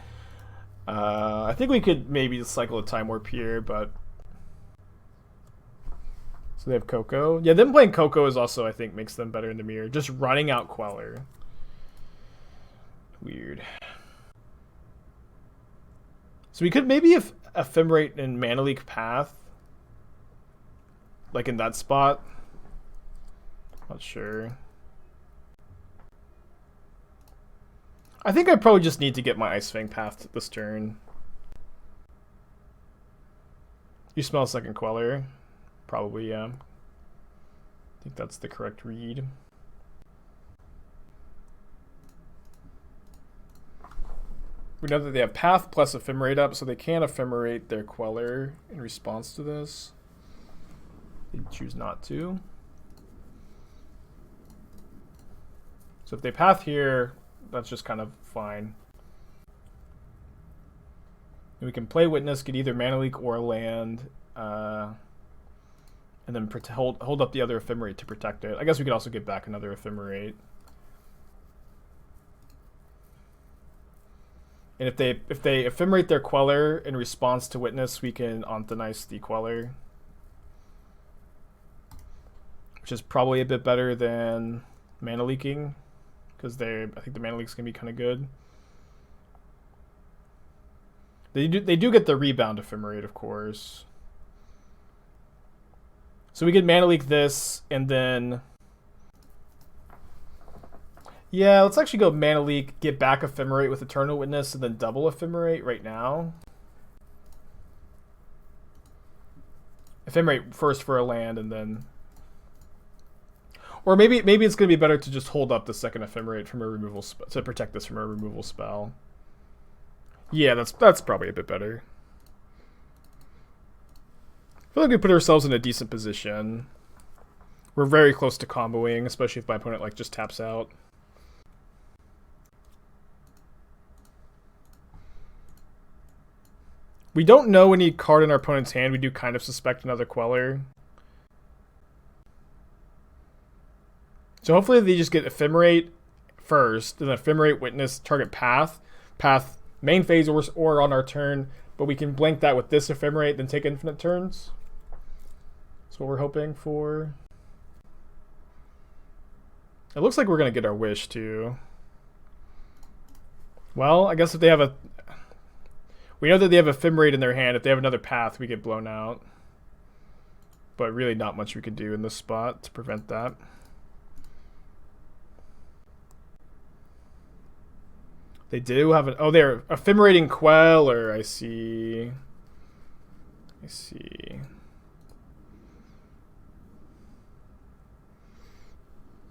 [SPEAKER 1] I think we could maybe cycle a Time Warp here, but... So they have Coco. Yeah, them playing Coco is also, I think, makes them better in the mirror. Just running out Queller. Weird. So we could maybe Ephemerate and Mana Leak Path. Like in that spot. Not sure. I think I probably just need to get my Ice-Fang Path this turn. You smell second Queller? Probably, yeah. I think that's the correct read. We know that they have Path plus Ephemerate up, so they can Ephemerate their Queller in response to this. They choose not to. So if they Path here, that's just kind of fine. And we can play Witness, get either Mana Leak or land, and then hold up the other Ephemerate to protect it. I guess we could also get back another Ephemerate. And if they Ephemerate their Queller in response to Witness, we can Anthonize the Queller, which is probably a bit better than Mana Leaking, because I think the Mana Leak's gonna be kind of good. They do get the Rebound Ephemerate, of course. So we can Mana Leak this, and then... Yeah, let's actually go Mana Leak, get back Ephemerate with Eternal Witness, and then double Ephemerate right now. Ephemerate first for a land, and then... Or maybe it's going to be better to just hold up the second Ephemerate from a removal to protect this from a removal spell. Yeah, that's probably a bit better. I feel like we put ourselves in a decent position. We're very close to comboing, especially if my opponent like just taps out. We don't know any card in our opponent's hand. We do kind of suspect another Queller. So hopefully they just get Ephemerate first, then Ephemerate Witness target path main phase or on our turn, but we can blank that with this Ephemerate, then take infinite turns. That's what we're hoping for. It looks like we're gonna get our wish too. Well, I guess if they have a... We know that they have Ephemerate in their hand. If they have another path, we get blown out. But really not much we could do in this spot to prevent that. They do have an... Oh, they're Ephemerating Queller. I see. I see.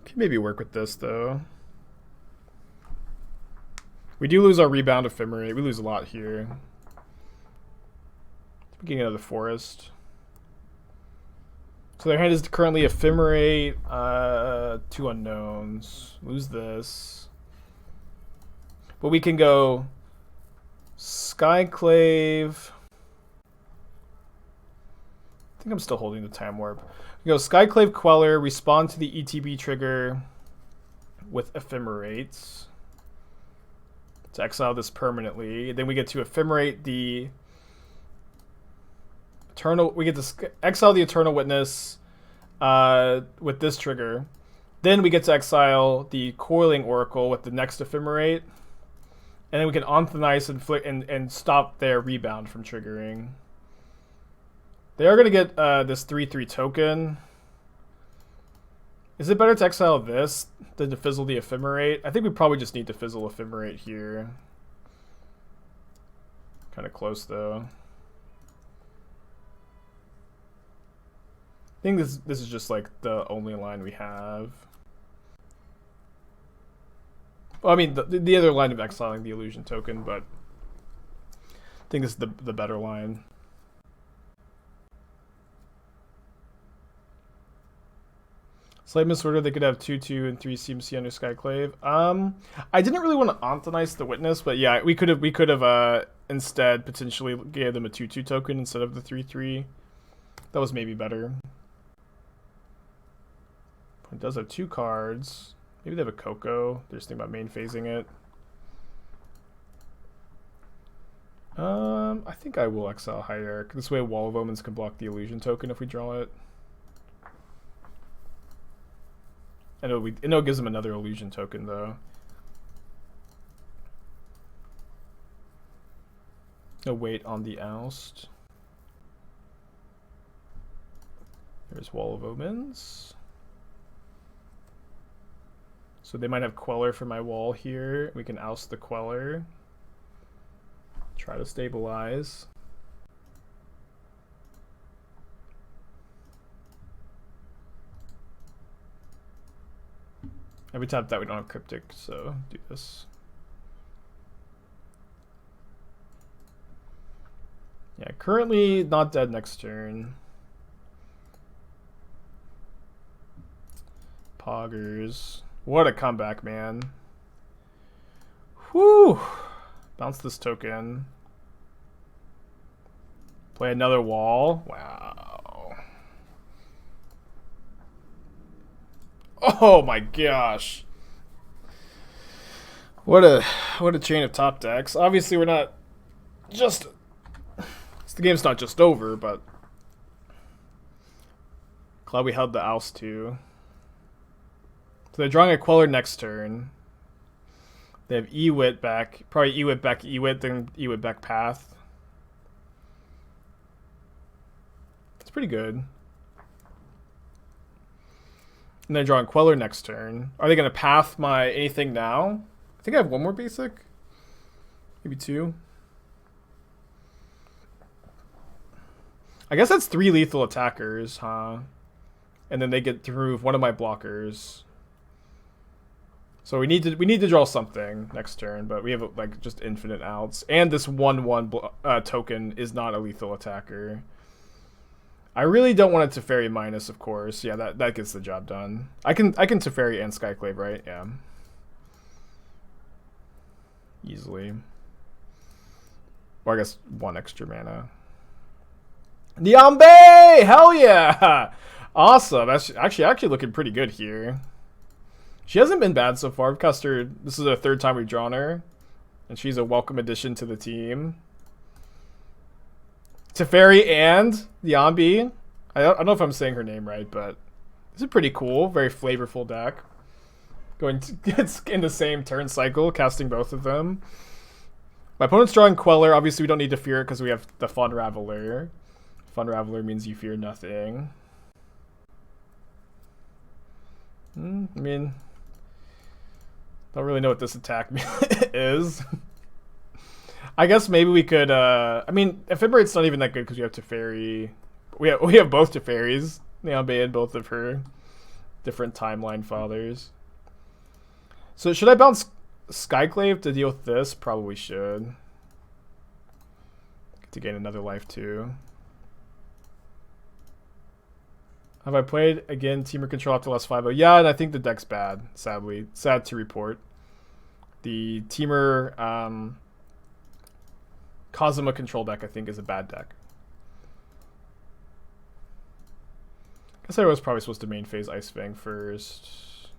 [SPEAKER 1] Can maybe work with this, though. We do lose our rebound Ephemerate. We lose a lot here. Getting another forest. So their hand is currently Ephemerate, 2 unknowns. Lose this. But we can go Skyclave. I think I'm still holding the Time Warp. We go Skyclave Queller, respond to the ETB trigger with Ephemerates. To exile this permanently. Then we get to Ephemerate the Eternal. We get to exile the Eternal Witness with this trigger. Then we get to exile the Coiling Oracle with the next Ephemerate. And then we can Onthanize and stop their rebound from triggering. They are going to get this 3/3 token. Is it better to exile this than to fizzle the Ephemerate? I think we probably just need to fizzle Ephemerate here. Kind of close, though. I think this is just like the only line we have. Well, I mean, the other line of exiling the illusion token, but I think this is the better line. Slave Misorder, they could have 2/2 and 3 CMC under Skyclave. I didn't really want to Onthanize the Witness, but yeah, we could have instead potentially gave them a 2/2 token instead of the 3/3. That was maybe better. It does have 2 cards. Maybe they have a Coco. They're just thinking about main phasing it. I think I will exile Hierarch. This way Wall of Omens can block the illusion token if we draw it. I know it gives them another illusion token though. No wait on the Oust. There's Wall of Omens. So they might have Queller for my wall here. We can oust the Queller. Try to stabilize. Every time that we don't have Cryptic, so do this. Yeah, currently not dead next turn. Poggers. What a comeback, man. Whew. Bounce this token. Play another wall. Wow. Oh my gosh. What a chain of top decks. Obviously we're not just... The game's not just over, but... Glad we held the Oust too. So they're drawing a Queller next turn. They have Ewit back. Probably Ewit back Ewit, then Ewit back Path. It's pretty good. And they're drawing Queller next turn. Are they going to Path my anything now? I think I have one more basic. Maybe 2. I guess that's 3 lethal attackers, huh? And then they get to remove one of my blockers. So we need to draw something next turn, but we have like just infinite outs, and this 1/1 token is not a lethal attacker. I really don't want it Teferi minus, of course. Yeah, that gets the job done. I can Teferi and Skyclave, right? Yeah, easily. Or I guess 1 extra mana. Niambi! Hell yeah! Awesome. That's actually looking pretty good here. She hasn't been bad so far. We've cast her. This is the third time we've drawn her, and she's a welcome addition to the team. Teferi and Niambi. I don't know if I'm saying her name right, but it's a pretty cool, very flavorful deck. Going to get in the same turn cycle, casting both of them. My opponent's drawing Queller. Obviously, we don't need to fear it because we have the Fun Raveler. Fun Raveler means you fear nothing. I mean, don't really know what this attack is. I guess maybe we could. I mean, Ephemerate's not even that good because we have Teferi. We have both Teferis. Niambi and both of her different timeline fathers. So should I bounce Skyclave to deal with this? Probably should. To gain another life too. Have I played again Teamer Control after last 5-0? Yeah, and I think the deck's bad, sadly. Sad to report. The Teamer Kazuma Control deck, I think, is a bad deck. Guess I was probably supposed to main phase Ice-Fang first.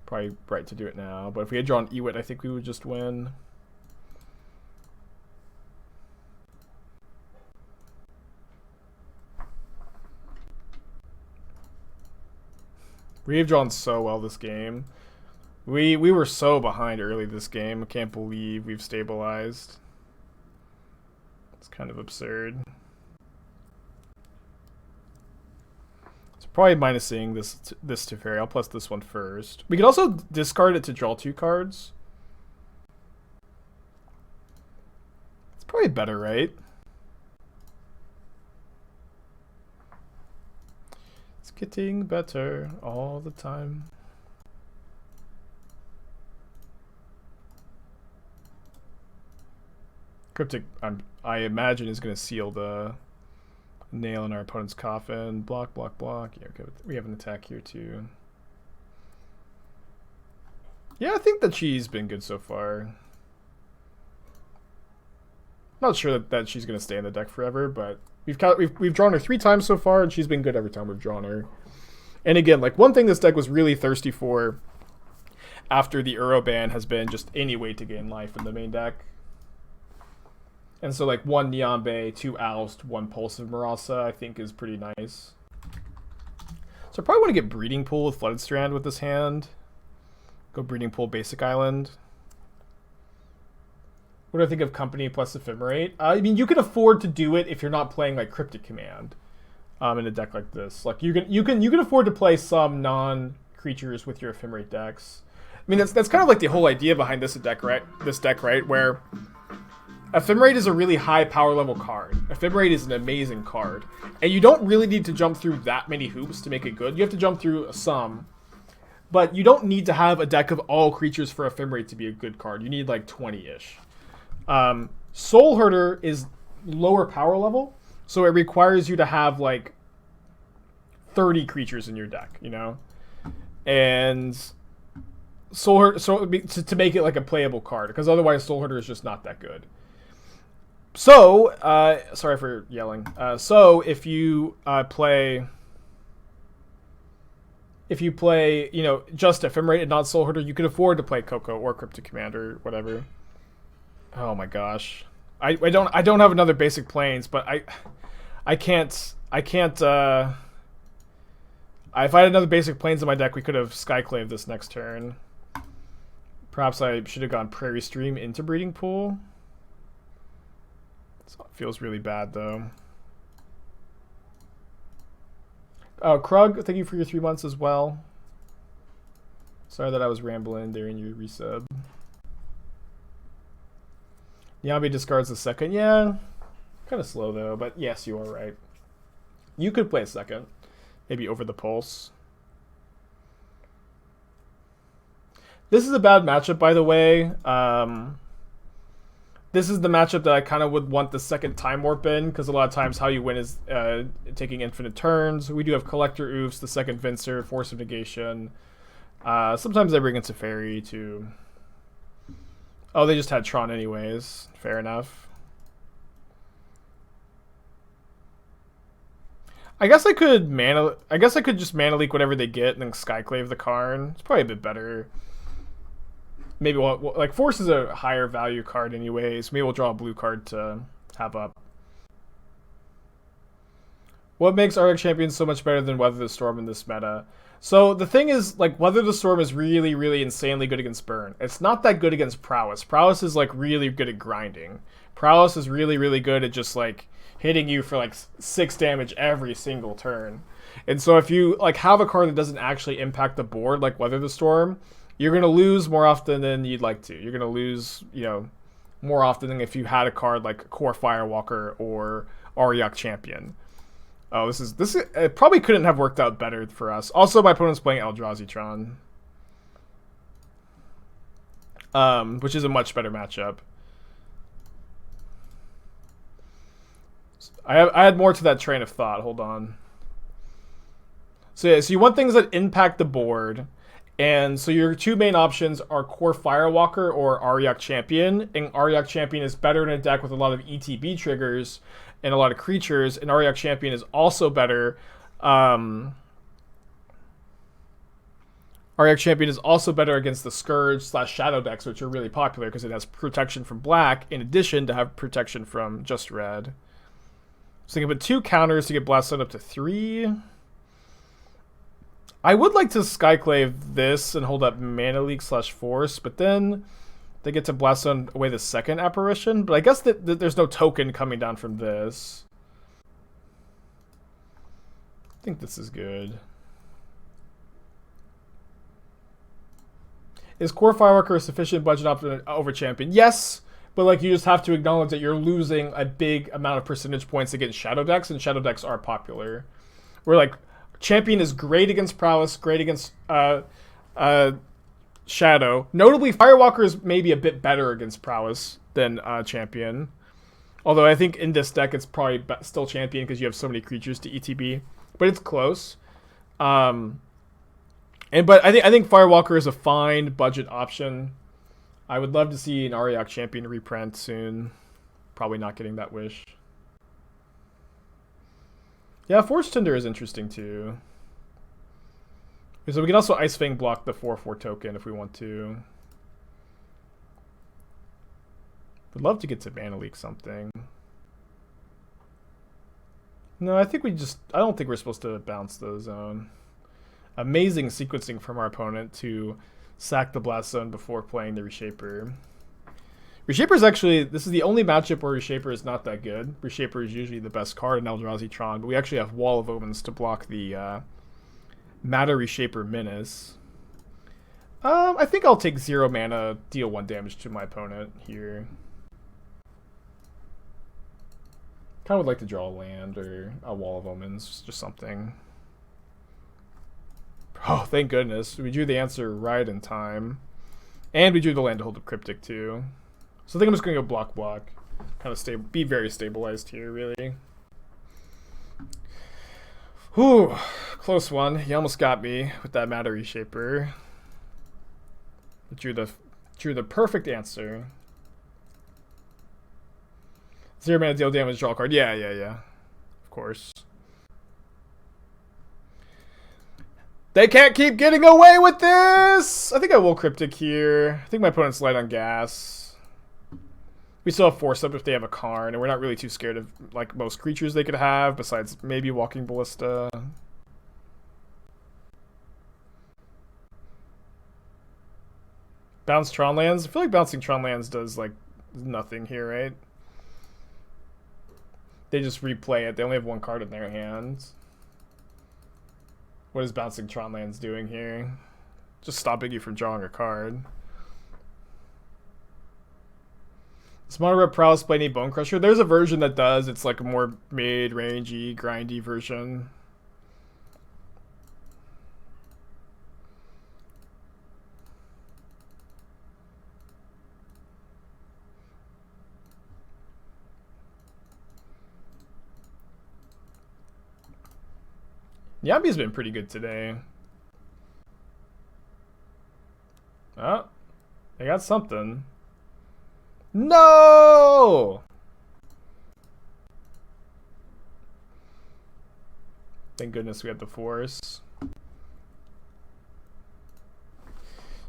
[SPEAKER 1] Probably right to do it now. But if we had drawn Ewit, I think we would just win. We've drawn so well this game. We were so behind early this game. I can't believe we've stabilized. It's kind of absurd. So probably minusing this Teferi. I'll plus this one first. We could also discard it to draw 2 cards. It's probably better, right? Getting better all the time. Cryptic, I imagine, is going to seal the nail in our opponent's coffin. Block, block, block. Yeah, okay. We have an attack here too. Yeah, I think that she's been good so far. Not sure that she's going to stay in the deck forever, but we've drawn her 3 times so far, and she's been good every time we've drawn her. And again, like, one thing this deck was really thirsty for after the Uro ban has been just any way to gain life in the main deck. And so, like, 1 Niambi, 2 Oust, 1 Pulse of Murasa, I think is pretty nice. So I probably want to get Breeding Pool with Flooded Strand with this hand. Go Breeding Pool Basic Island. What do I think of Company plus Ephemerate? I mean, you can afford to do it if you're not playing like Cryptic Command in a deck like this. Like you can afford to play some non-creatures with your Ephemerate decks. I mean, that's kind of like the whole idea behind this deck, right? Where Ephemerate is a really high power level card. Ephemerate is an amazing card, and you don't really need to jump through that many hoops to make it good. You have to jump through some, but you don't need to have a deck of all creatures for Ephemerate to be a good card. You need like 20-ish. Soul Herder is lower power level, so it requires you to have like 30 creatures in your deck, you know, and Soul Herder, so to make it like a playable card, because otherwise Soul Herder is just not that good. So, sorry for yelling. So if you play, you know, just Ephemerate and not Soul Herder, you can afford to play Coco or Cryptic Command or whatever. Oh my gosh, I don't have another basic planes, but I can't. If I had another basic planes in my deck, we could have Skyclave this next turn. Perhaps I should have gone Prairie Stream into Breeding Pool. This feels really bad though. Krug, thank you for your 3 months as well. Sorry that I was rambling during your resub. Niambi discards the second. Yeah, kind of slow though, but yes, you are right. You could play a second, maybe over the Pulse. This is a bad matchup, by the way. This is the matchup that I kind of would want the second Time Warp in, because a lot of times how you win is taking infinite turns. We do have Collector Ouphe, the second Venser, Force of Negation. Sometimes I bring in Teferi to... Oh, they just had Tron anyways. Fair enough. I guess I could just mana leak whatever they get and then Skyclave the Karn. It's probably a bit better. Maybe like Force is a higher value card anyways. Maybe we'll draw a blue card to have up. What makes Auriok Champion so much better than Weather the Storm in this meta? So the thing is, like, Weather the Storm is really, really insanely good against Burn. It's not that good against Prowess. Prowess is, like, really good at grinding. Prowess is really, really good at just, like, hitting you for, like, 6 damage every single turn. And so if you, like, have a card that doesn't actually impact the board, like Weather the Storm, you're going to lose more often than you'd like to. You're going to lose, you know, more often than if you had a card like Core Firewalker or Auriok Champion. Oh, this it probably couldn't have worked out better for us. Also, my opponent's playing Eldrazi Tron, which is a much better matchup. I had more to that train of thought. Hold on. So yeah, so you want things that impact the board, and so your two main options are Core Firewalker or Auriok Champion. And Auriok Champion is better in a deck with a lot of ETB triggers and a lot of creatures, and Auriok Champion is also better. Auriok Champion is also better against the Scourge / Shadow decks, which are really popular because it has protection from black in addition to have protection from just red. So you can put 2 counters to get Blast up to 3. I would like to Skyclave this and hold up Mana Leak / Force, but then they get to Blast away the second Apparition. But I guess that there's no token coming down from this. I think this is good. Is Core Fireworker a sufficient budget option over Champion? Yes, but like you just have to acknowledge that you're losing a big amount of percentage points against Shadow decks, and Shadow decks are popular. Where like Champion is great against Prowess, great against Shadow. Notably, Firewalker is maybe a bit better against Prowess than Champion. Although I think in this deck it's probably still Champion because you have so many creatures to ETB. But it's close. But I think Firewalker is a fine budget option. I would love to see an Auriok Champion reprint soon. Probably not getting that wish. Yeah, Force Tinder is interesting too. So we can also Ice-Fang block the 4/4 token if we want to. Would love to get to Mana Leak something. No, I think I don't think we're supposed to bounce the zone. Amazing sequencing from our opponent to sack the Blast Zone before playing the Reshaper. Reshaper is actually, this is the only matchup where Reshaper is not that good. Reshaper is usually the best card in Eldrazi Tron, but we actually have Wall of Omens to block the Matter Reshaper Menace. I think I'll take 0 mana, deal 1 damage to my opponent here. Kind of would like to draw a land or a Wall of Omens, just something. Oh, thank goodness. We drew the answer right in time. And we drew the land to hold up Cryptic too. So I think I'm just going to go block. Kind of be very stabilized here, really. Whew, close one. He almost got me with that Matter Reshaper. Drew the perfect answer. 0 mana, deal damage, draw a card. Yeah. Of course. They can't keep getting away with this! I think I will Cryptic here. I think my opponent's light on gas. We still have Force up if they have a Karn, and we're not really too scared of like most creatures they could have, besides maybe Walking Ballista. Bounce Tron lands? I feel like bouncing Tron lands does like nothing here, right? They just replay it. They only have 1 card in their hands. What is bouncing Tron lands doing here? Just stopping you from drawing a card. Does Mono Red Prowess play any Bone Crusher? There's a version that does. It's like a more mid-rangey, grindy version. Niambi's been pretty good today. Oh, they got something. No! Thank goodness we had the Force.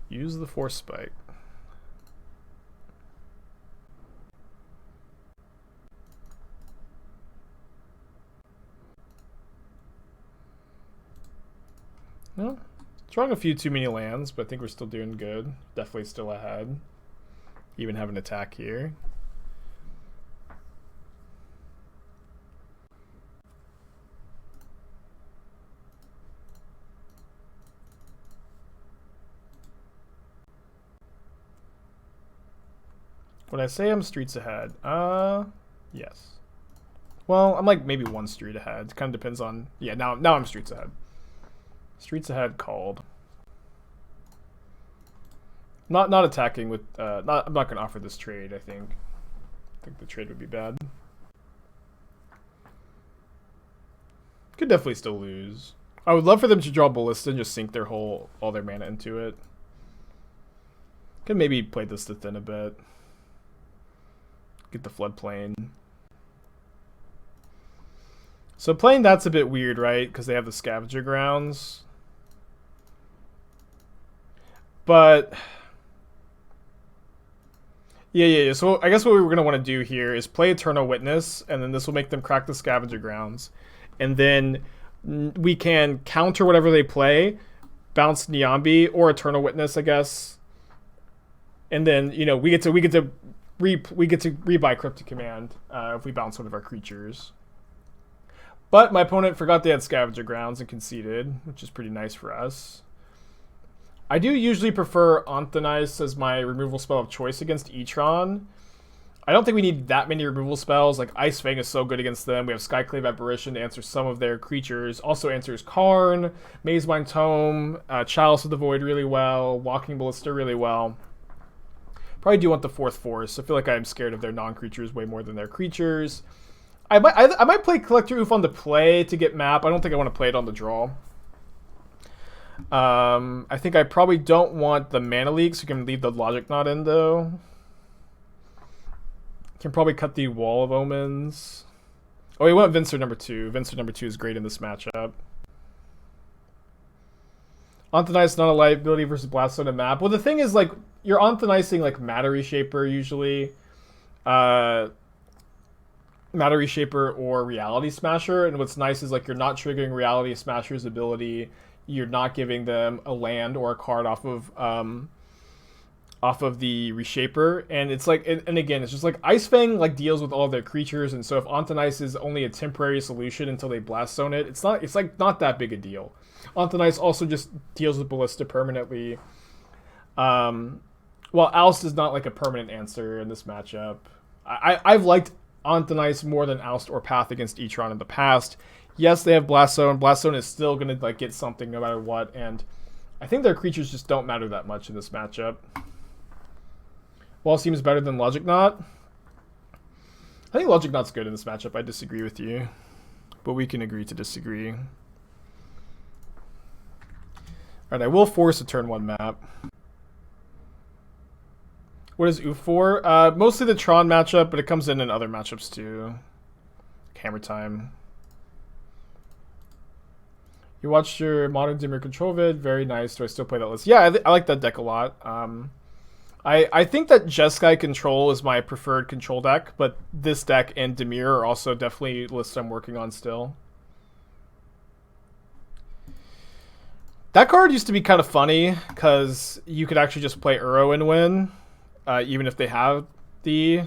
[SPEAKER 1] Use the Force Spike. No, drawing a few too many lands, but I think we're still doing good. Definitely still ahead. Even have an attack here. Would I say I'm streets ahead? Yes. Well, I'm like maybe one street ahead. It kind of depends on... Yeah, now I'm streets ahead. Streets ahead called. Not attacking with... I'm not going to offer this trade, I think. I think the trade would be bad. Could definitely still lose. I would love for them to draw Ballista and just sink their all their mana into it. Could maybe play this to thin a bit. Get the Floodplain. So playing that's a bit weird, right? Because they have the Scavenger Grounds. But... Yeah. So I guess what we were going to want to do here is play Eternal Witness, and then this will make them crack the Scavenger Grounds. And then we can counter whatever they play, bounce Niambi or Eternal Witness, I guess. And then, you know, we get to rebuy Cryptic Command if we bounce one of our creatures. But my opponent forgot they had Scavenger Grounds and conceded, which is pretty nice for us. I do usually prefer Anthonice as my removal spell of choice against Etron. I don't think we need that many removal spells. Like Ice-Fang is so good against them. We have Skyclave Apparition to answer some of their creatures. Also answers Karn, Mazemind Tome, Chalice of the Void really well, Walking Ballista really well. Probably do want the 4th Force. I feel like I'm scared of their non-creatures way more than their creatures. I might play Collector Ouphe on the play to get map. I don't think I want to play it on the draw. I think I probably don't want the Mana Leak, so you can leave the Logic Knot in, though. Can probably cut the Wall of Omens. Oh, we went Venser number 2. Venser number 2 is great in this matchup. Anthonice not a liability versus Blaststone and map. Well, the thing is, like, you're Anthonizing, like, Matter Reshaper, usually. Matter Reshaper or Reality Smasher, and what's nice is, like, you're not triggering Reality Smasher's ability. You're not giving them a land or a card off of the Reshaper, and it's like, and again, it's just like Ice-Fang like deals with all of their creatures, and so if Anthonice is only a temporary solution until they blast zone it, it's like not that big a deal. Anthonice also just deals with Ballista permanently. While Oust is not like a permanent answer in this matchup. I've liked Anthonice more than Oust or Path against Etron in the past. Yes, they have Blast Zone. Blast Zone is still gonna like get something no matter what, and I think their creatures just don't matter that much in this matchup. Wall seems better than Logic Knot. I think Logic Knot's good in this matchup. I disagree with you, but we can agree to disagree. All right, I will force a turn 1 map. What is Ouphe for? Mostly the Tron matchup, but it comes in other matchups too. Hammer Time. You watched your Modern Dimmer Control vid. Very nice. Do I still play that list? Yeah, I like that deck a lot. I think that Jeskai Control is my preferred control deck, but this deck and Dimir are also definitely lists I'm working on still. That card used to be kind of funny, because you could actually just play Uro and win, even if they have the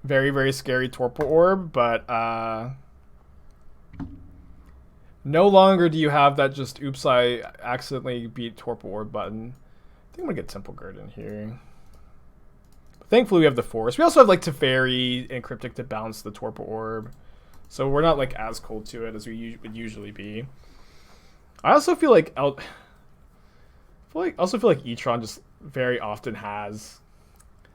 [SPEAKER 1] very, very scary Torpor Orb, but no longer do you have that just, oops, I accidentally beat Torpor Orb button. I think I'm going to get Temple Guard in here. But thankfully, we have the Force. We also have, like, Teferi and Cryptic to bounce the Torpor Orb. So we're not, like, as cold to it as we would usually be. I also feel like... I also feel like Etron just very often has...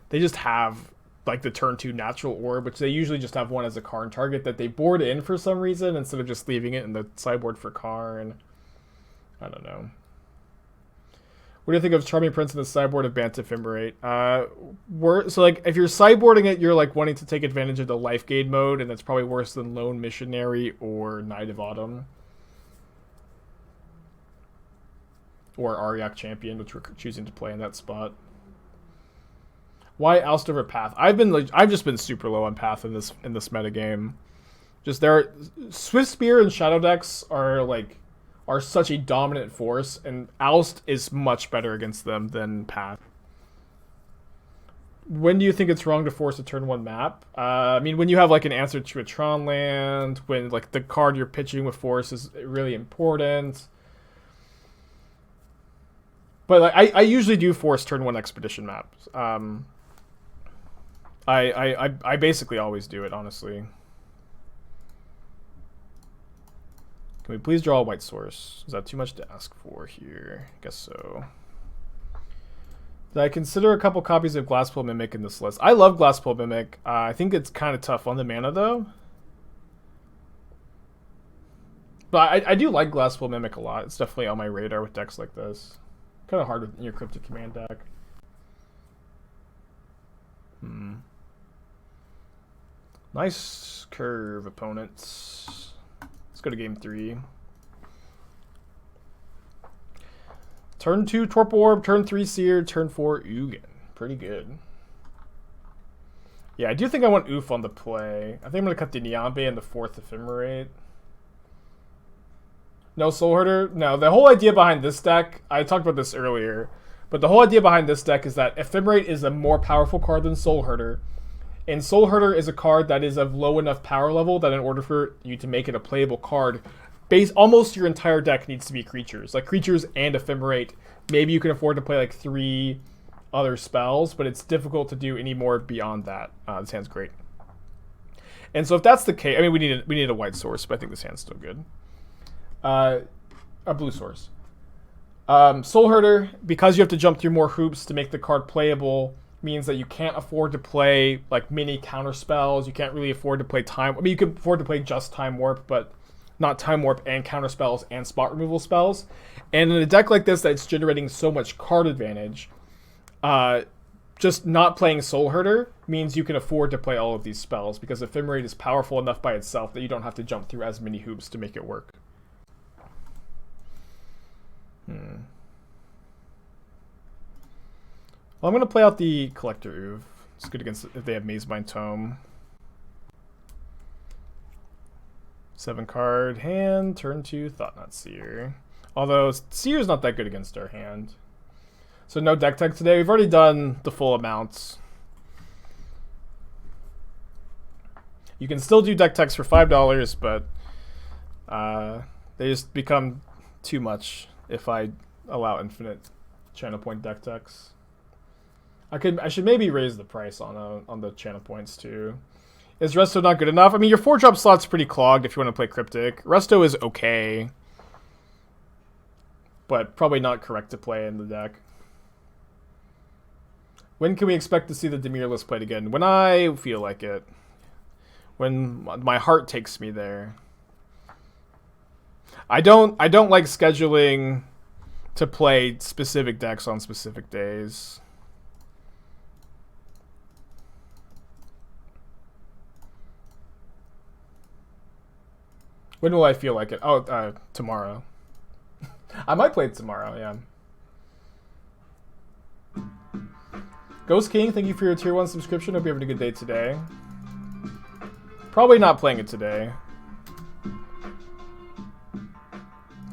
[SPEAKER 1] They just have, like, the turn 2 natural orb, which they usually just have one as a Karn target that they board in for some reason instead of just leaving it in the sideboard for Karn. I don't know. What do you think of Charming Prince in the sideboard of Bant Ephemerate? So, like, if you're sideboarding it, you're, like, wanting to take advantage of the life gain mode, and that's probably worse than Lone Missionary or Knight of Autumn. or Auriok Champion, which we're choosing to play in that spot. Why Oust over Path? I've just been super low on Path in this metagame. Just Swift Spear and Shadow decks are such a dominant force, and Oust is much better against them than Path. When do you think it's wrong to force a turn 1 map? I mean, when you have like an answer to a Tron land, when like the card you're pitching with force is really important. But like, I usually do force turn 1 expedition maps. I basically always do it, honestly. Can we please draw a white source? Is that too much to ask for here? I guess so. Did I consider a couple copies of Glasspool Mimic in this list? I love Glasspool Mimic. I think it's kind of tough on the mana, though. But I do like Glasspool Mimic a lot. It's definitely on my radar with decks like this. Kind of hard with your Cryptic Command deck. Nice curve, opponents. Let's go to game 3. Turn 2, Torpor Orb. Turn 3, Seer. Turn 4, Ugin. Pretty good. Yeah, I do think I want Ouphe on the play. I think I'm going to cut the Niambi and the 4th Ephemerate. No Soul Herder? No, the whole idea behind this deck, I talked about this earlier, but the whole idea behind this deck is that Ephemerate is a more powerful card than Soul Herder. And Soul Herder is a card that is of low enough power level that in order for you to make it a playable card, almost your entire deck needs to be creatures. Like creatures and Ephemerate. Maybe you can afford to play like 3 other spells, but it's difficult to do any more beyond that. This hand's great. And so if that's the case, I mean, we need a white source, but I think this hand's still good. A blue source. Soul Herder, because you have to jump through more hoops to make the card playable, means that you can't afford to play like mini counter spells. You can't really afford to play time. I mean, you could afford to play just Time Warp, but not Time Warp and counter spells and spot removal spells. And in a deck like this that's generating so much card advantage, just not playing Soul Herder means you can afford to play all of these spells because Ephemerate is powerful enough by itself that you don't have to jump through as many hoops to make it work. Well, I'm going to play out the Collector Ouphe. It's good against if they have Mazebind Tome. 7 card hand, turn 2, Thought-Knot Seer. Although Seer's not that good against our hand. So no deck tech today. We've already done the full amounts. You can still do deck techs for $5, but they just become too much if I allow infinite channel point deck techs. I should maybe raise the price on the channel points too. Is Resto not good enough? I mean, your 4-drop slot's pretty clogged if you want to play Cryptic. Resto is okay, but probably not correct to play in the deck. When can we expect to see the Dimir list played again? When I feel like it. When my heart takes me there. I don't like scheduling to play specific decks on specific days. When will I feel like it? Oh, tomorrow. I might play it tomorrow, yeah. Ghost King, thank you for your tier 1 subscription. Hope you're having a good day today. Probably not playing it today.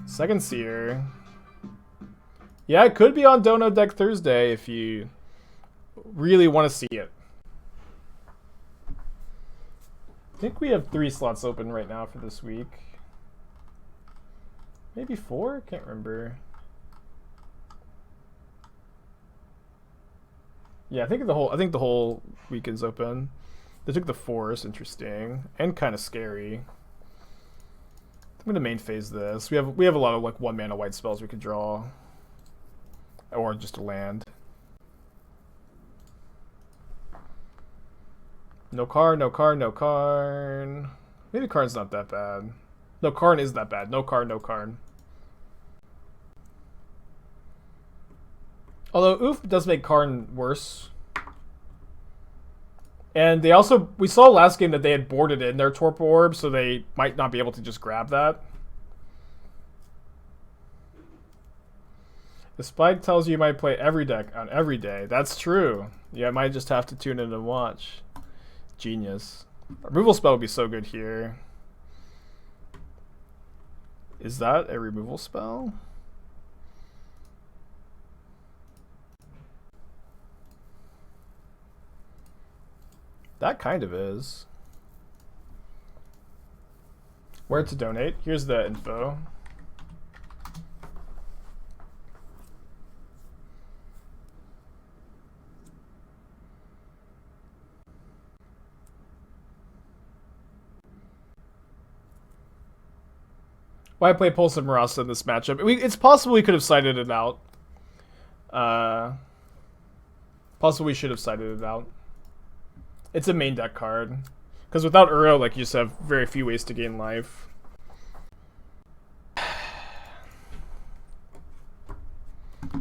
[SPEAKER 1] Second Seer. Yeah, it could be on Dono Deck Thursday if you really want to see it. I think we have 3 slots open right now for this week. Maybe 4? Can't remember. Yeah, I think the whole weekend's open. They took the Force, interesting, and kind of scary. I'm gonna main phase this. We have a lot of like 1 mana white spells we could draw, or just a land. No Karn, no Karn, no Karn. Maybe Karn's not that bad. No, Karn is that bad. No Karn, no Karn. Although Ouphe does make Karn worse. And we saw last game that they had boarded in their Torpor Orb, so they might not be able to just grab that. The spike tells you might play every deck on every day. That's true. Yeah, I might just have to tune in and watch. Genius. Removal spell would be so good here. Is that a removal spell? That kind of is. Where to donate? Here's the info. Why play Pulse of Murasa in this matchup? It's possible we could have cited it out. Possibly we should have cited it out. It's a main deck card. Because without Uro, like, you just have very few ways to gain life.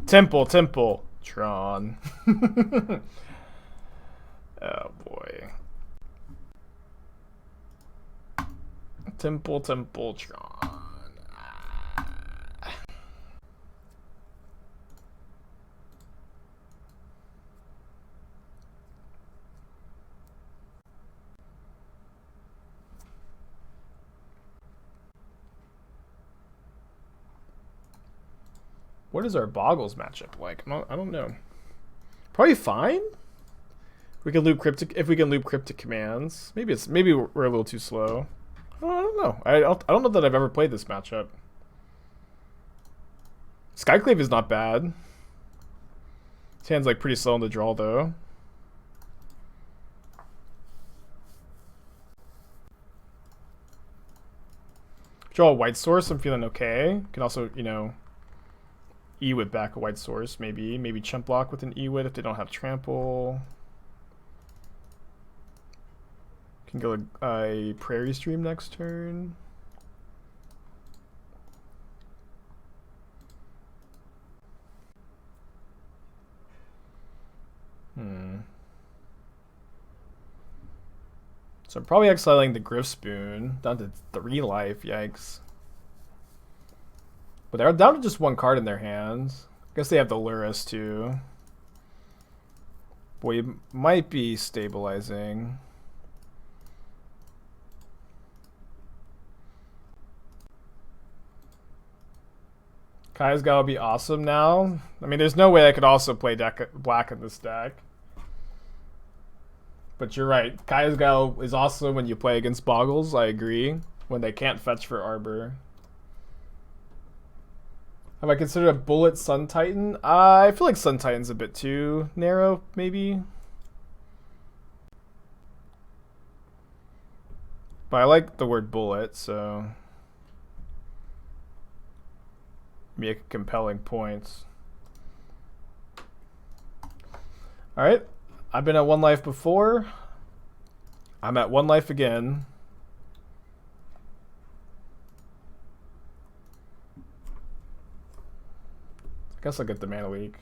[SPEAKER 1] Temple. Tron. Oh boy. Temple, Tron. What is our Boggles matchup like? I don't know. Probably fine. We can loop cryptic if we can loop cryptic commands. Maybe we're a little too slow. I don't know. I don't know that I've ever played this matchup. Skyclave is not bad. His hand's like pretty slow on the draw though. Draw a white source, I'm feeling okay. Can also, you know, E-Wit back a white source, maybe. Maybe chump block with an E-Wit if they don't have trample. Can go a Prairie stream next turn. So I'm probably exiling the Griff Spoon down to 3 life. Yikes. But they're down to just 1 card in their hands. I guess they have the Luris too. Boy, you might be stabilizing. Kai's gotta be awesome now. I mean, there's no way I could also play black in this deck. But you're right. Kai's Gal is awesome when you play against Boggles. I agree. When they can't fetch for Arbor. Have I considered a Bullet Sun Titan? I feel like Sun Titan's a bit too narrow, maybe. But I like the word bullet, so make a compelling point. Alright. I've been at 1 life before. I'm at 1 life again. I guess I'll get the Mana Leak.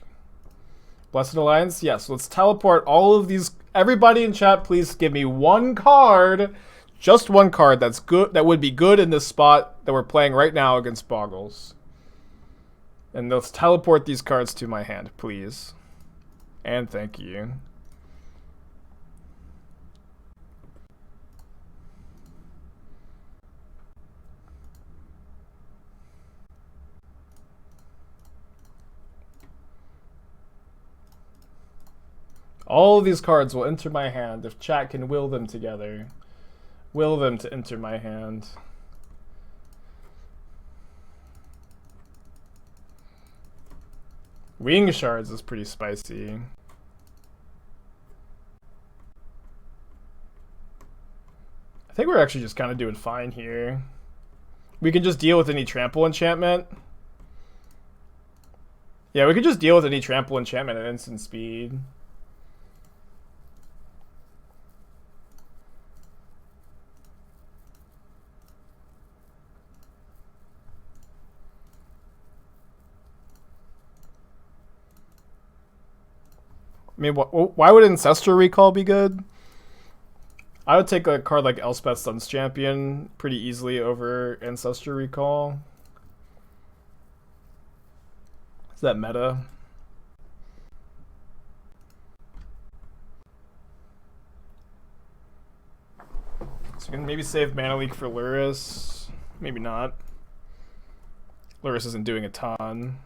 [SPEAKER 1] Blessed Alliance? Yes, let's teleport all of these. Everybody in chat, please give me 1 card. Just 1 card that's good, that would be good in this spot that we're playing right now against Boggles. And let's teleport these cards to my hand, please. And thank you. All of these cards will enter my hand if chat can will them together. Will them to enter my hand. Wing Shards is pretty spicy. I think we're actually just kind of doing fine here. We can just deal with any trample enchantment. Yeah, we could just deal with any trample enchantment at instant speed. I mean, why would Ancestral Recall be good? I would take a card like Elspeth Sun's Champion pretty easily over Ancestral Recall. Is that meta? So we can maybe save Mana Leak for Lurrus. Maybe not. Lurrus isn't doing a ton.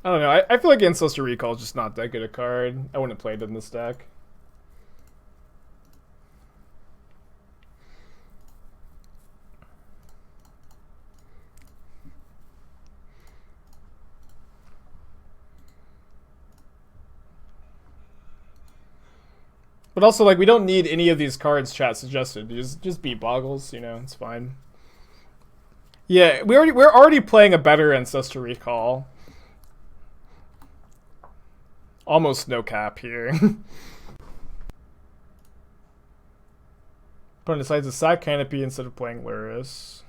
[SPEAKER 1] I don't know. I feel like Ancestor Recall is just not that good a card. I wouldn't play it in this deck. But also, like, we don't need any of these cards chat suggested. Just beat Boggles, you know, it's fine. Yeah, we're already playing a better Ancestor Recall. Almost no cap here. Opponent decides to sack Canopy instead of playing Lurrus.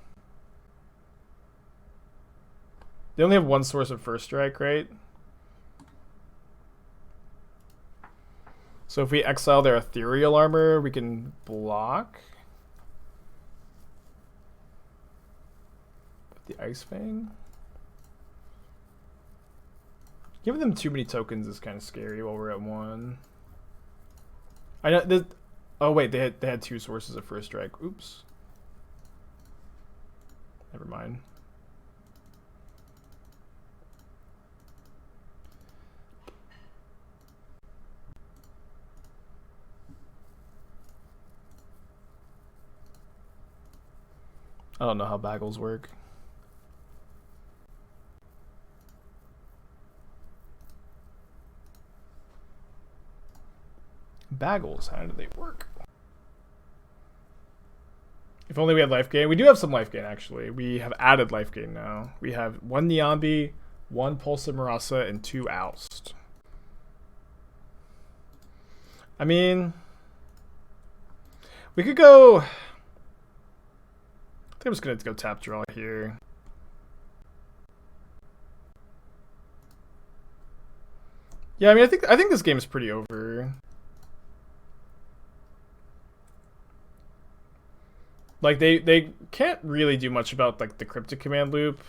[SPEAKER 1] They only have one source of first strike, right? So if we exile their Ethereal Armor, we can block. The Ice-Fang. Giving them too many tokens is kind of scary while we're at 1. I know. Oh wait, they had 2 sources of first strike. Oops. Never mind. I don't know how bagels work. Bagels, how do they work? If only we had life gain. We do have some life gain, actually. We have added life gain now. We have 1 Niambi, 1 Pulse of Murasa, and 2 Oust. I mean, we could go... I think I'm just going to go tap draw here. Yeah, I mean, I think this game is pretty over. Like, they can't really do much about, like, the Cryptic Command loop.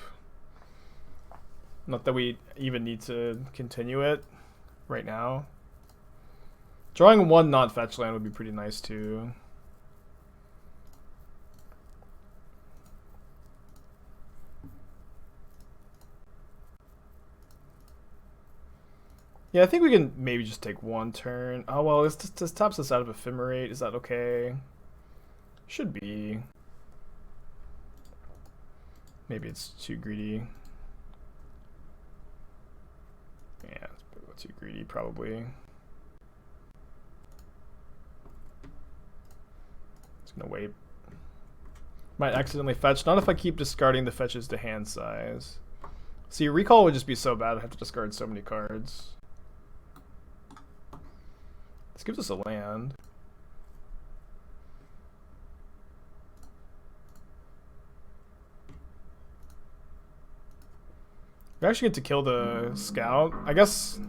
[SPEAKER 1] Not that we even need to continue it right now. Drawing 1 non-fetch land would be pretty nice, too. Yeah, I think we can maybe just take 1 turn. Oh, well, this taps us out of Ephemerate. Is that okay? Should be. Maybe it's too greedy. Yeah, it's too greedy, probably. It's gonna wait. Might accidentally fetch. Not if I keep discarding the fetches to hand size. See, recall would just be so bad. I have to discard so many cards. This gives us a land. We actually get to kill the scout. I guess...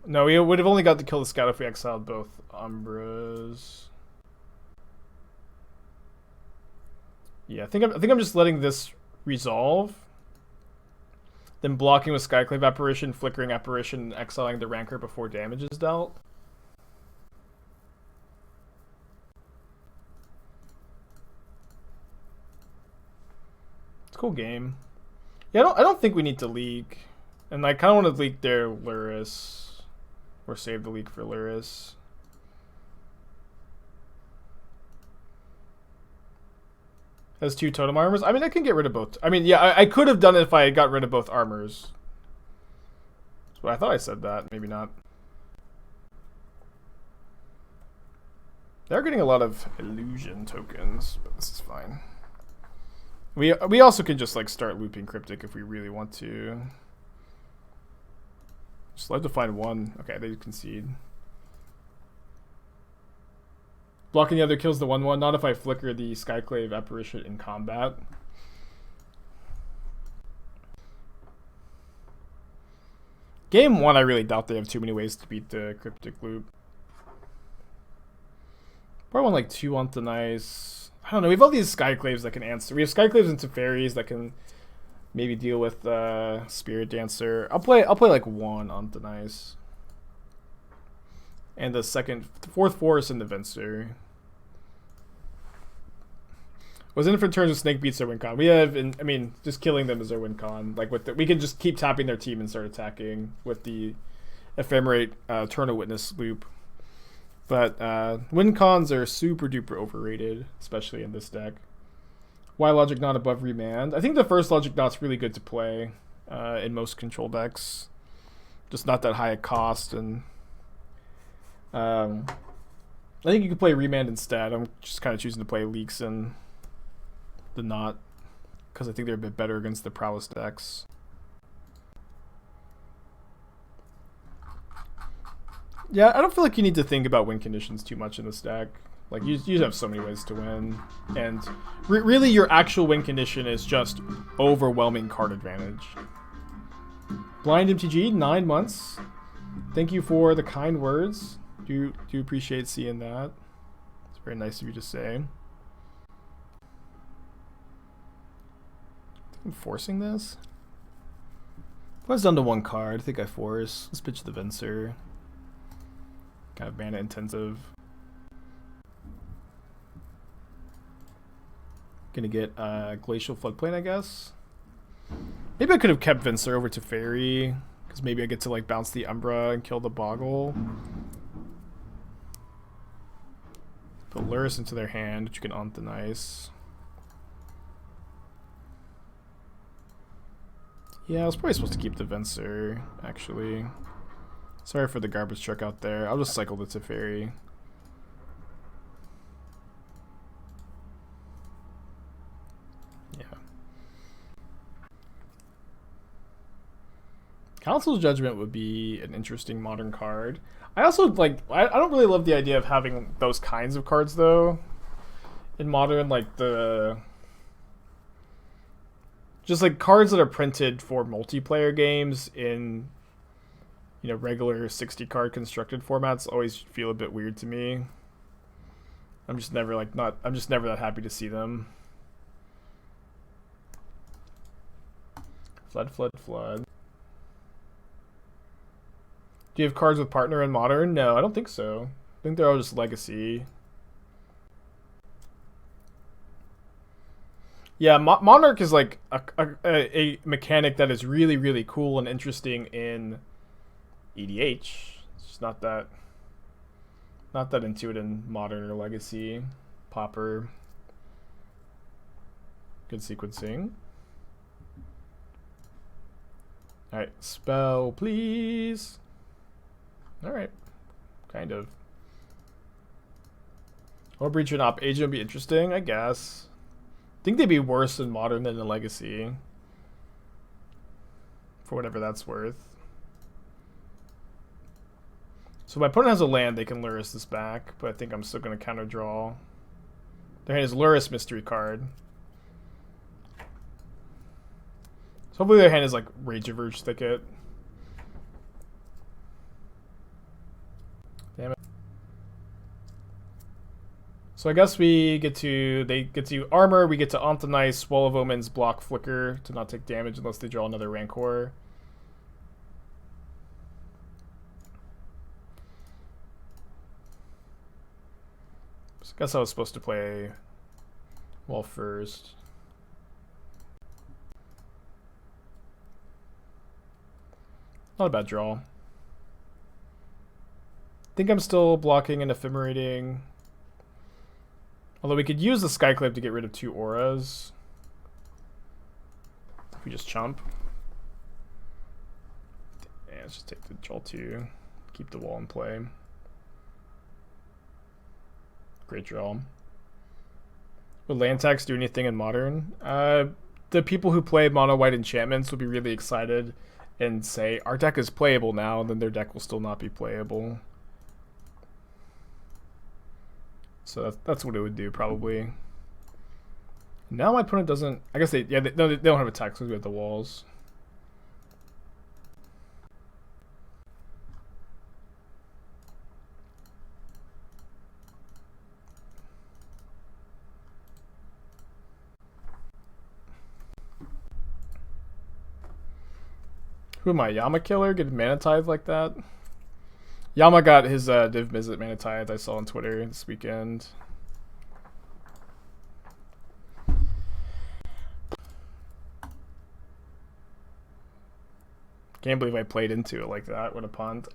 [SPEAKER 1] No, we would have only got to kill the scout if we exiled both Umbras. Yeah, I think I'm just letting this resolve. Then blocking with Skyclave Apparition, Flickering Apparition, and exiling the Rancor before damage is dealt. It's a cool game. Yeah, I don't think we need to leak. And I kind of want to leak their Lurrus. Or save the leak for Lurrus. Has 2 totem armors. I mean, I can get rid of both. I mean, yeah, I could have done it if I got rid of both armors. So I thought I said that. Maybe not. They're getting a lot of illusion tokens, but this is fine. We also can just like start looping Cryptic if we really want to. Just love to find 1. Okay, they concede. Blocking the other kills the 1/1. Not if I flicker the Skyclave Apparition in combat. Game 1, I really doubt they have too many ways to beat the Cryptic loop. Probably want like 2 on the nice. I don't know. We have all these Skyclaves that can answer. We have Skyclaves and Teferis that can maybe deal with Spirit Dancer. I'll play like 1 on the nice. And the fourth Forest in the Venser. Was in for turns with Snake beats their win con. We have, I mean, just killing them is our win con. Like we can just keep tapping their team and start attacking with the Ephemerate Eternal Witness loop. But win cons are super duper overrated, especially in this deck. Why Logic Knot above Remand? I think the first Logic Knot's really good to play in most control decks. Just not that high a cost, and I think you could play Remand instead. I'm just kind of choosing to play Leaks and the Knot because I think they're a bit better against the Prowess decks. Yeah, I don't feel like you need to think about win conditions too much in this deck. Like, you just have so many ways to win. And really, your actual win condition is just overwhelming card advantage. Blind MTG, 9 months. Thank you for the kind words. Do appreciate seeing that. It's very nice of you to say. I think I'm forcing this. If I was down to 1 card, I think I force. Let's pitch the Venser. Kind of mana intensive. Gonna get Glacial Floodplain, I guess. Maybe I could have kept Venser over to Teferi, because maybe I get to like bounce the Umbra and kill the Boggle. Put Lurrus into their hand, which you can on the nice. Yeah, I was probably supposed to keep the Venser, actually. Sorry for the garbage truck out there. I'll just cycle the Teferi. Yeah. Council's Judgment would be an interesting modern card. I also like. I don't really love the idea of having those kinds of cards though. In modern, like just like cards that are printed for multiplayer games in, you know, regular 60 card constructed formats always feel a bit weird to me. I'm just never that happy to see them. Flood. Do you have cards with partner in modern? No, I don't think so. I think they're all just legacy. Yeah, Monarch is like a mechanic that is really, really cool and interesting in EDH. It's just not that into it in modern or legacy. Popper. Good sequencing. Alright, spell please. Alright. Kind of. Or Breach and Op Agent would be interesting, I guess. I think they'd be worse in modern than in legacy. For whatever that's worth. So if my opponent has a land, they can Lurrus this back, but I think I'm still going to counter draw. Their hand is Lurrus mystery card. So hopefully their hand is like Rage of Urge Thicket. Damn it. So I guess they get to armor, we get to Ontanice, Wall of Omens, block Flicker to not take damage unless they draw another Rancor. So I guess I was supposed to play Wall first. Not a bad draw. I think I'm still blocking and ephemerating. Although we could use the Skyclave to get rid of 2 auras. If we just chump. Yeah, let's just take the draw 2. Keep the wall in play. Great draw. Would land tax do anything in modern? The people who play mono white enchantments would be really excited and say, our deck is playable now, and then their deck will still not be playable. So that's what it would do, probably. Now my opponent doesn't... I guess they don't have attacks because we have the walls. Who am I? Yama Killer? Get Mana Tithe like that? Yama got his Div Visit Mana Tithe I saw on Twitter this weekend. Can't believe I played into it like that. What a punt.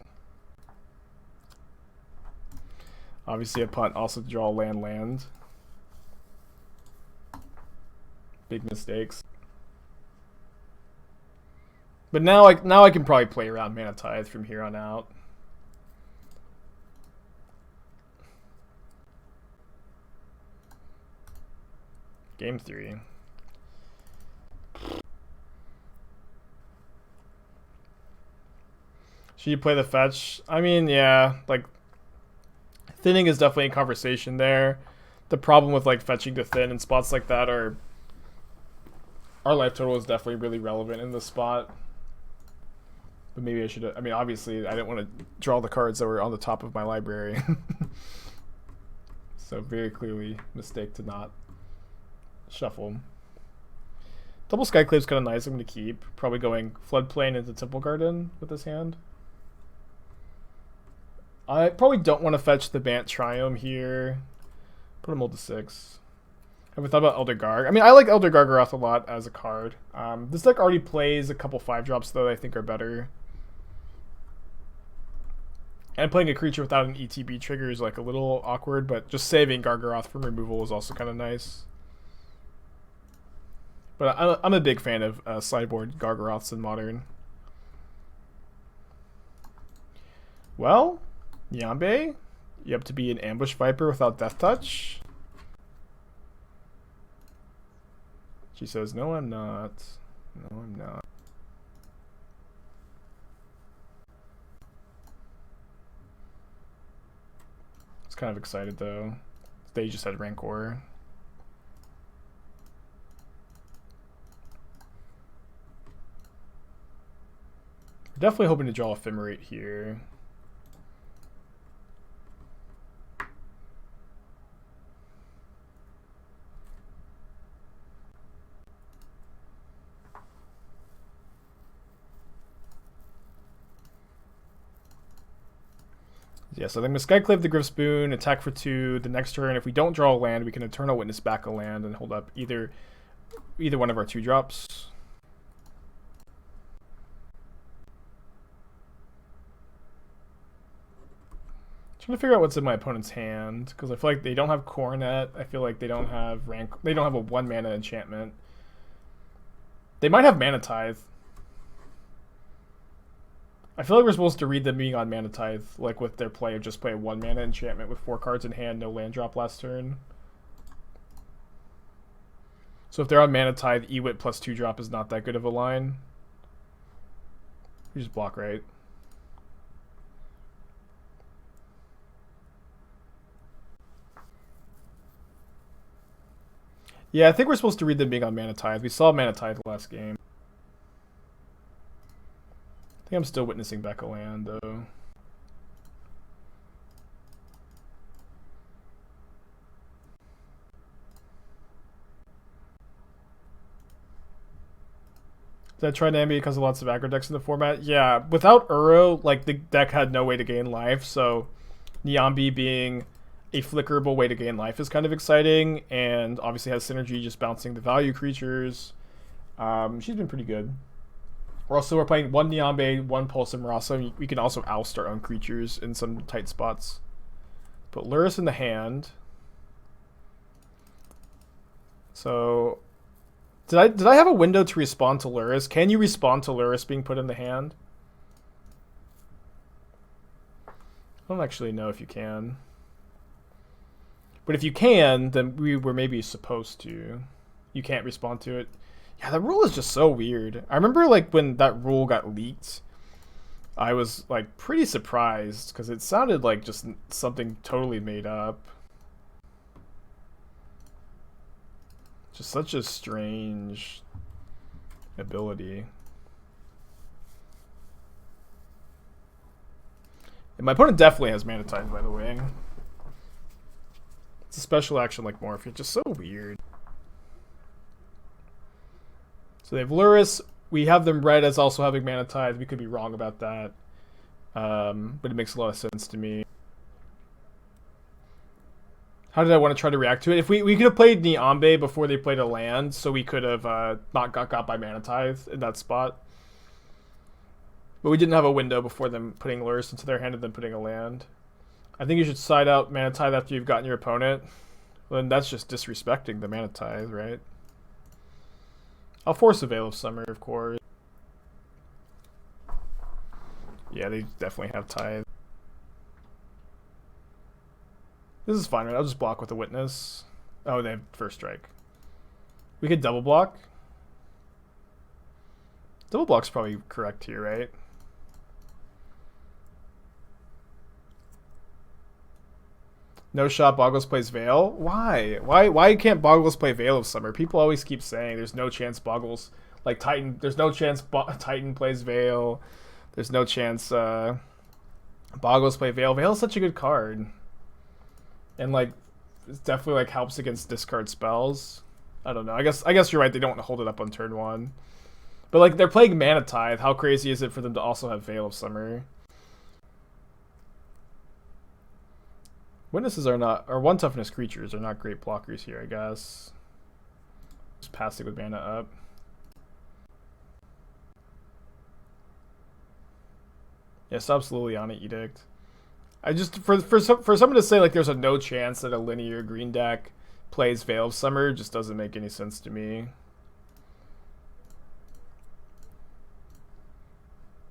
[SPEAKER 1] Obviously a punt also to draw land. Big mistakes. But now I can probably play around Mana Tithe from here on out. Game 3. Should you play the fetch? I mean, yeah, like thinning is definitely a conversation there. The problem with like fetching to thin in spots like that are our life total is definitely really relevant in this spot. But maybe I should have, I mean, obviously I didn't want to draw the cards that were on the top of my library. So very clearly mistake to not shuffle. Double Skyclave's kind of nice. I'm going to keep. Probably going Floodplain into Temple Garden with this hand. I probably don't want to fetch the Bant Triome here. Put him ult to 6. Haven't thought about Elder Garg. I mean, I like Elder Gargaroth a lot as a card. This deck already plays a couple 5-drops, though, that I think are better. And playing a creature without an ETB trigger is like a little awkward, but just saving Gargaroth from removal is also kind of nice. But I'm a big fan of Sideboard Gargaroths in Modern. Well, Niambi, you have to be an Ambush Viper without Death Touch. She says, no, I'm not. No, I'm not. I was kind of excited, though. They just had Rancor. We're definitely hoping to draw Ephemerate here. Yeah, so I'm going to Skyclave the Griffspoon, attack for 2. The next turn, if we don't draw a land, we can Eternal Witness back a land and hold up either one of our 2-drops. Trying to figure out what's in my opponent's hand, because I feel like they don't have Coronet. I feel like they don't have they don't have a 1-mana enchantment. They might have Mana Tithe. I feel like we're supposed to read them being on Mana Tithe, like with their play of just play a 1-mana enchantment with 4 cards in hand, no land drop last turn. So if they're on Mana Tithe, Ewit plus 2-drop is not that good of a line. We just block, right? Yeah, I think we're supposed to read them being on Mana Tithe. We saw Mana Tithe last game. I think I'm still witnessing back a land, though. Did I try Niambi because of lots of aggro decks in the format? Yeah, without Uro, like, the deck had no way to gain life, so Niambi being a flickerable way to gain life is kind of exciting, and obviously has synergy just bouncing the value creatures. She's been pretty good. We're playing 1 Niambi, 1 Pulse of Murasa. We can also oust our own creatures in some tight spots. Put Lurrus in the hand. So, did I have a window to respond to Lurrus? Can you respond to Lurrus being put in the hand? I don't actually know if you can. But if you can, then we were maybe supposed to. You can't respond to it. Yeah, that rule is just so weird. I remember like when that rule got leaked, I was like pretty surprised because it sounded like just something totally made up. Just such a strange ability. And my opponent definitely has Mana Tithe, by the way. It's a special action like Morph. It's just so weird. So they have Lurrus, we have them red as also having Mana Tithe. We could be wrong about that. But it makes a lot of sense to me. How did I want to try to react to it? If we could have played Niambi before they played a land, so we could have not got by Mana Tithe in that spot. But we didn't have a window before them putting Lurrus into their hand and then putting a land. I think you should side out Mana Tithe after you've gotten your opponent. Well, then that's just disrespecting the Mana Tithe, right? I'll force a Veil of Summer, of course. Yeah, they definitely have Tithe. This is fine, right? I'll just block with a Witness. Oh, they have First Strike. We could double block. Double block's probably correct here, right? No shot, Boggles plays Veil? Why? Why can't Boggles play Veil of Summer? People always keep saying there's no chance Boggles... Like, Titan... There's no chance Titan plays Veil. There's no chance Boggles play Veil. Veil's such a good card. And, like, it definitely, like, helps against discard spells. I don't know. I guess you're right. They don't hold it up on turn 1. But, like, they're playing Mana Tithe. How crazy is it for them to also have Veil of Summer? Witnesses are not... Or 1 toughness creatures are not great blockers here, I guess. Just passing with mana up. Yeah, stop Liliana Edict. I just for someone to say like there's a no chance that a linear green deck plays Veil of Summer just doesn't make any sense to me.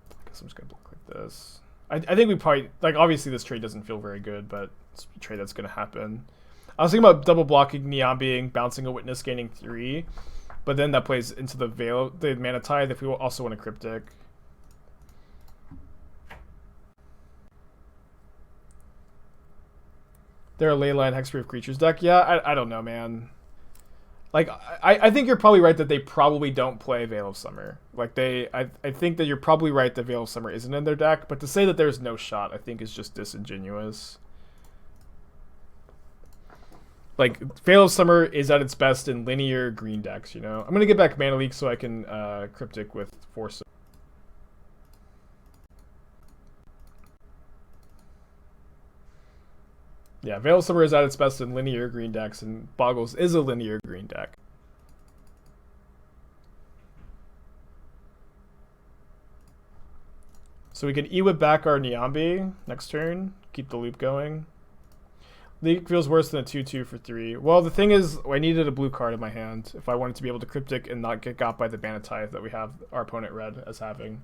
[SPEAKER 1] I guess I'm just gonna block like this. I think we probably like obviously this trade doesn't feel very good, but it's a trade that's gonna happen. I was thinking about double blocking Niambi, bouncing a Witness, gaining 3, but then that plays into the Veil, the Mana Tithe if we also want a Cryptic. They're a Leyline Hexproof Creatures deck. Yeah, I don't know, man. Like, I think you're probably right that they probably don't play Veil of Summer. Like, I think that you're probably right that Veil of Summer isn't in their deck, but to say that there's no shot, I think is just disingenuous. Like, Veil of Summer is at its best in linear green decks, you know? I'm going to get back Mana Leak so I can Cryptic with Force. Yeah, Veil of Summer is at its best in linear green decks, and Boggles is a linear green deck. So we can E-Whip back our Niambi next turn, keep the loop going. Leak feels worse than a 2-2 for 3. Well, the thing is, I needed a blue card in my hand if I wanted to be able to Cryptic and not get got by the Mana Tithe that we have our opponent red as having.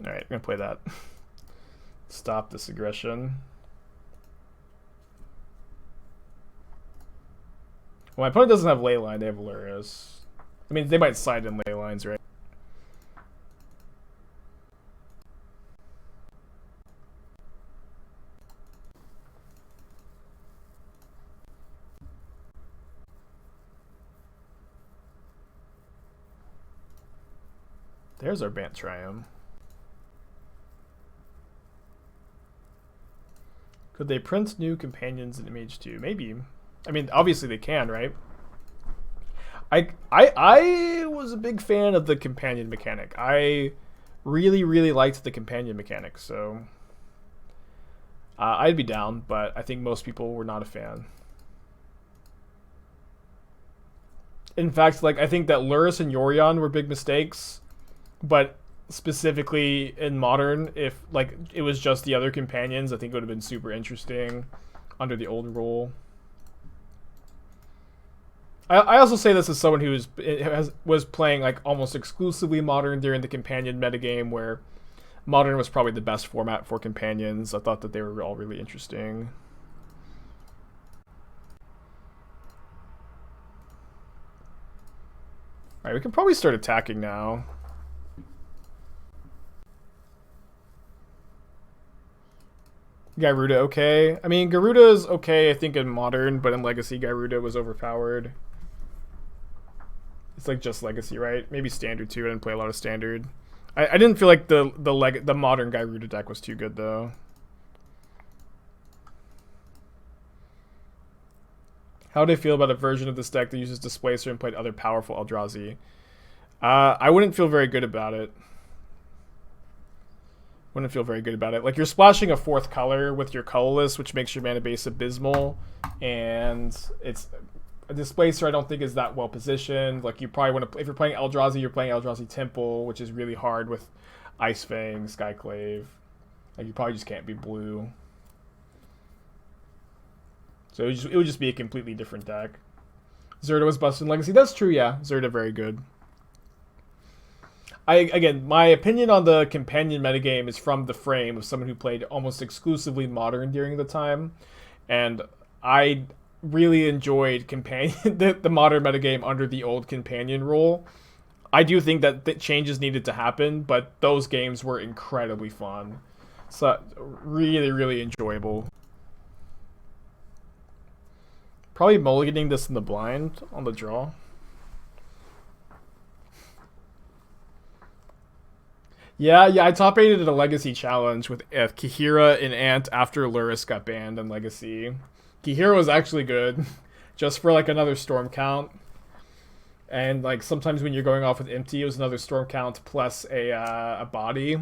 [SPEAKER 1] Alright, I'm going to play that. Stop this aggression. Well, my opponent doesn't have Leyline, they have Lurrus. I mean, they might side in Leylines, right? There's our Bant Triumph. Could they print new companions in MH2? Maybe. I mean, obviously they can, right? I was a big fan of the companion mechanic. I really liked the companion mechanic, so I'd be down, but I think most people were not a fan. In fact, like I think that Lurrus and Yorion were big mistakes, but specifically in Modern, if like it was just the other companions, I think it would have been super interesting under the old rule. I also say this as someone who was playing like almost exclusively Modern during the companion metagame, where Modern was probably the best format for companions. I thought that they were all really interesting. Alright, we can probably start attacking now. Gyruda okay. I mean, Garuda is okay, I think, in Modern, but in Legacy, Gyruda was overpowered. It's like just Legacy, right? Maybe Standard too. I didn't play a lot of Standard. I didn't feel like the Modern Gyruda deck was too good though. How do you feel about a version of this deck that uses Displacer and played other powerful Eldrazi? I wouldn't feel very good about it. Wouldn't feel very good about it. Like, you're splashing a 4th color with your colorless, which makes your mana base abysmal, and it's a Displacer I don't think is that well positioned. Like, you probably want to, if you're playing Eldrazi, you're playing Eldrazi Temple, which is really hard with Ice-Fang, Skyclave. Like, you probably just can't be blue. So it would just be a completely different deck. Zerda was busted in Legacy. That's true, yeah. Zerda very good. Again, my opinion on the companion metagame is from the frame of someone who played almost exclusively Modern during the time. And I really enjoyed the Modern metagame under the old companion rule. I do think that changes needed to happen, but those games were incredibly fun. So, really, really enjoyable. Probably mulliganing this in the blind on the draw. Yeah, I top 8'd at a Legacy challenge with Kihira and Ant after Lurrus got banned in Legacy. Kihira was actually good, just for like another storm count. And like sometimes when you're going off with empty, it was another storm count plus a body.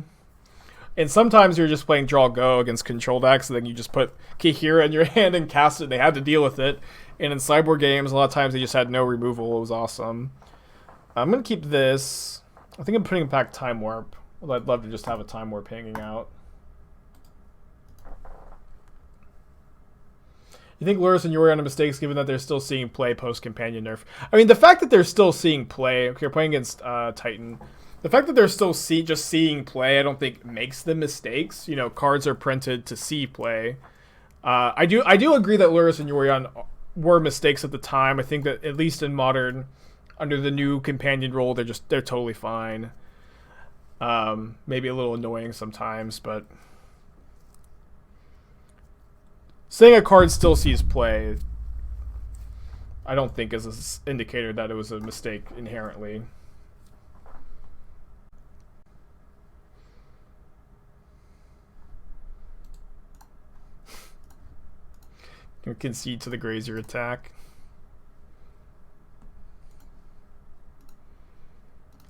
[SPEAKER 1] And sometimes you're just playing draw go against control decks, and then you just put Kihira in your hand and cast it. And they had to deal with it. And in Sideboard games, a lot of times they just had no removal. It was awesome. I'm gonna keep this. I think I'm putting back Time Warp. Well, I'd love to just have a Time Warp hanging out. You think Lurrus and Yorion are mistakes given that they're still seeing play post-companion nerf? I mean, the fact that they're still seeing play... Okay, you're playing against Titan. The fact that they're still just seeing play, I don't think makes them mistakes. You know, cards are printed to see play. I do agree that Lurrus and Yorion were mistakes at the time. I think that at least in Modern, under the new companion role, they're totally fine. Maybe a little annoying sometimes, but saying a card still sees play, I don't think is an indicator that it was a mistake inherently. You concede to the Grazer attack.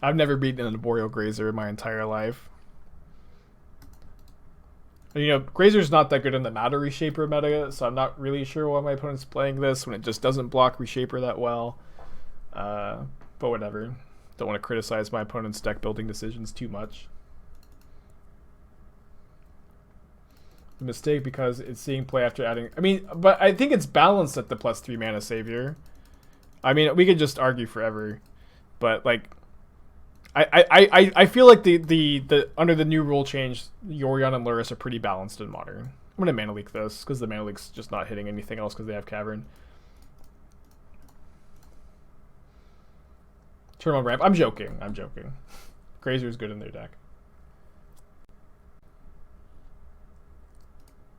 [SPEAKER 1] I've never beaten an Arboreal Grazer in my entire life. You know, Grazer's not that good in the Matter Reshaper meta, so I'm not really sure why my opponent's playing this when it just doesn't block Reshaper that well. But whatever. Don't want to criticize my opponent's deck building decisions too much. A mistake because it's seeing play after adding... I mean, but I think it's balanced at the +3 mana savior. I mean, we could just argue forever. But, like... I feel like the under the new rule change, Yorion and Lurrus are pretty balanced in Modern. I'm gonna mana leak this because the mana leak's just not hitting anything else because they have Cavern. Turn on ramp. I'm joking. Grazer's good in their deck.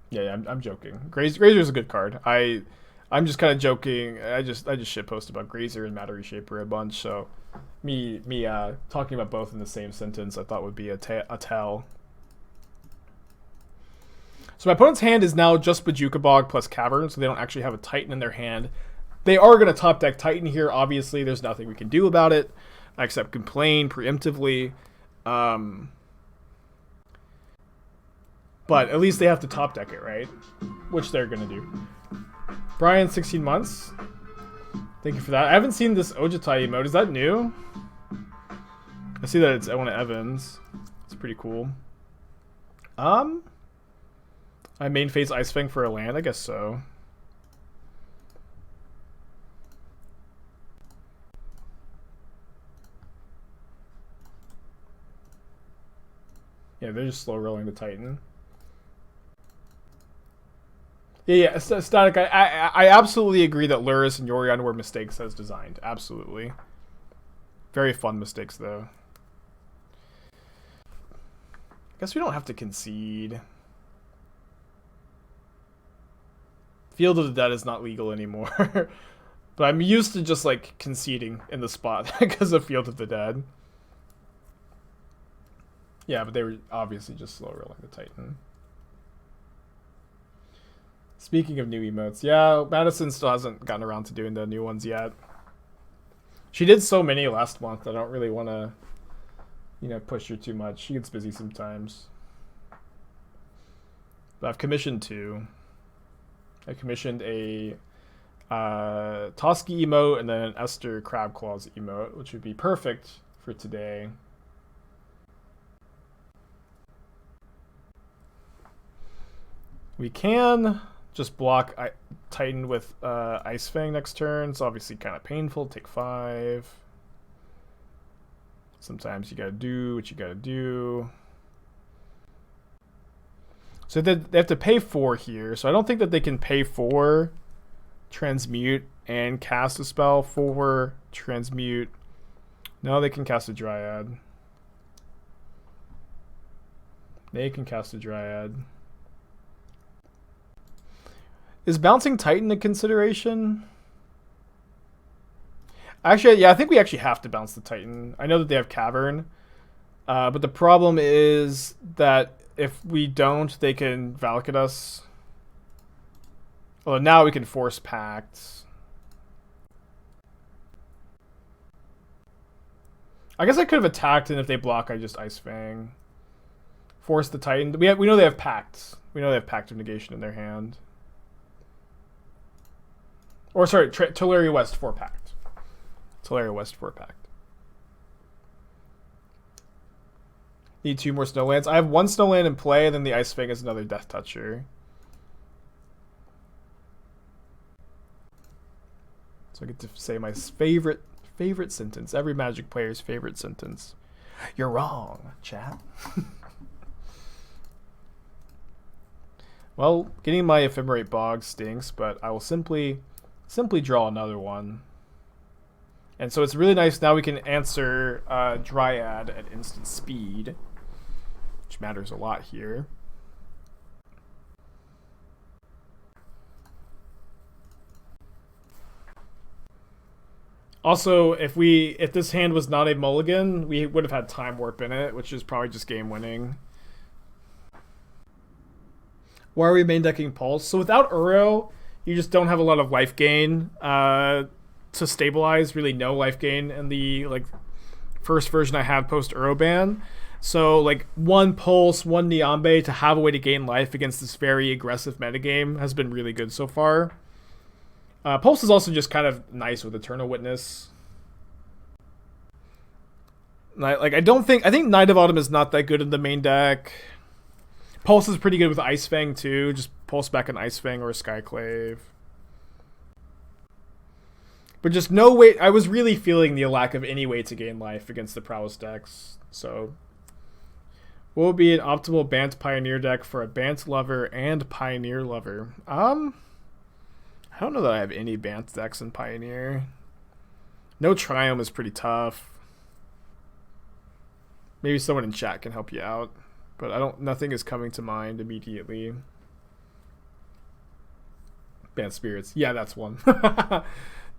[SPEAKER 1] Yeah, I'm joking. Grazer's a good card. I'm just kind of joking. I just shitpost about Grazer and Matter Reshaper a bunch, so me talking about both in the same sentence I thought would be a tell. So my opponent's hand is now just Bojuka Bog plus Cavern, so they don't actually have a Titan in their hand. They are going to top deck Titan here, obviously. There's nothing we can do about it, except complain preemptively. But at least they have to top deck it, right? Which they're going to do. Brian, 16 months. Thank you for that. I haven't seen this Ojutai emote. Is that new? I see that it's one of Evan's. It's pretty cool. I main phase Ice-Fang for a land? I guess so. Yeah, they're just slow rolling the Titan. Yeah, Static, I absolutely agree that Lurrus and Yorion were mistakes as designed. Absolutely. Very fun mistakes, though. Guess we don't have to concede. Field of the Dead is not legal anymore. But I'm used to just, like, conceding in the spot because of Field of the Dead. Yeah, but they were obviously just slow rolling the Titan. Speaking of new emotes, yeah, Madison still hasn't gotten around to doing the new ones yet. She did so many last month. I don't really want to, push her too much. She gets busy sometimes. But I've commissioned 2. I commissioned a Toski emote and then an Esther Crabclaws emote, which would be perfect for today. We can just block Titan with Ice-Fang next turn. It's obviously kind of painful. Take 5. Sometimes you gotta do what you gotta do. So they have to pay 4 here. So I don't think that they can pay 4, transmute, and cast a spell. 4, transmute. No, they can cast a Dryad. They can cast a Dryad. Is bouncing Titan a consideration? Actually, yeah, I think we actually have to bounce the Titan. I know that they have Cavern. But the problem is that if we don't, they can Valakut us. Well, now we can force Pact. I guess I could have attacked, and if they block, I just Ice-Fang. Force the Titan. We know they have Pact. We know they have Pact of Negation in their hand. Or sorry, Tolaria West for Pact. Tolaria West for Pact. Need 2 more Snowlands. I have 1 Snowland in play, and then the Ice-Fang is another Death Toucher. So I get to say my favorite sentence. Every Magic player's favorite sentence. You're wrong, chat. Well, getting my Ephemerate Bog stinks, but I will simply draw another one. And so it's really nice now we can answer Dryad at instant speed, which matters a lot here. Also, if this hand was not a mulligan, we would have had Time Warp in it, which is probably just game winning. Why are we main decking Pulse? So without Uro, you just don't have a lot of life gain to stabilize. Really, no life gain in the first version I had post Uro ban. So 1 Pulse, 1 Niambi to have a way to gain life against this very aggressive metagame has been really good so far. Pulse is also just kind of nice with Eternal Witness. I think Night of Autumn is not that good in the main deck. Pulse is pretty good with Ice-Fang too. Just Pulse back an Ice-Fang or a Skyclave. But just no way. I was really feeling the lack of any way to gain life against the Prowess decks. So, what would be an optimal Bant Pioneer deck for a Bant lover and Pioneer lover? I don't know that I have any Bant decks in Pioneer. No Triumph is pretty tough. Maybe someone in chat can help you out. But nothing is coming to mind immediately. Bant Spirits. Yeah, that's one.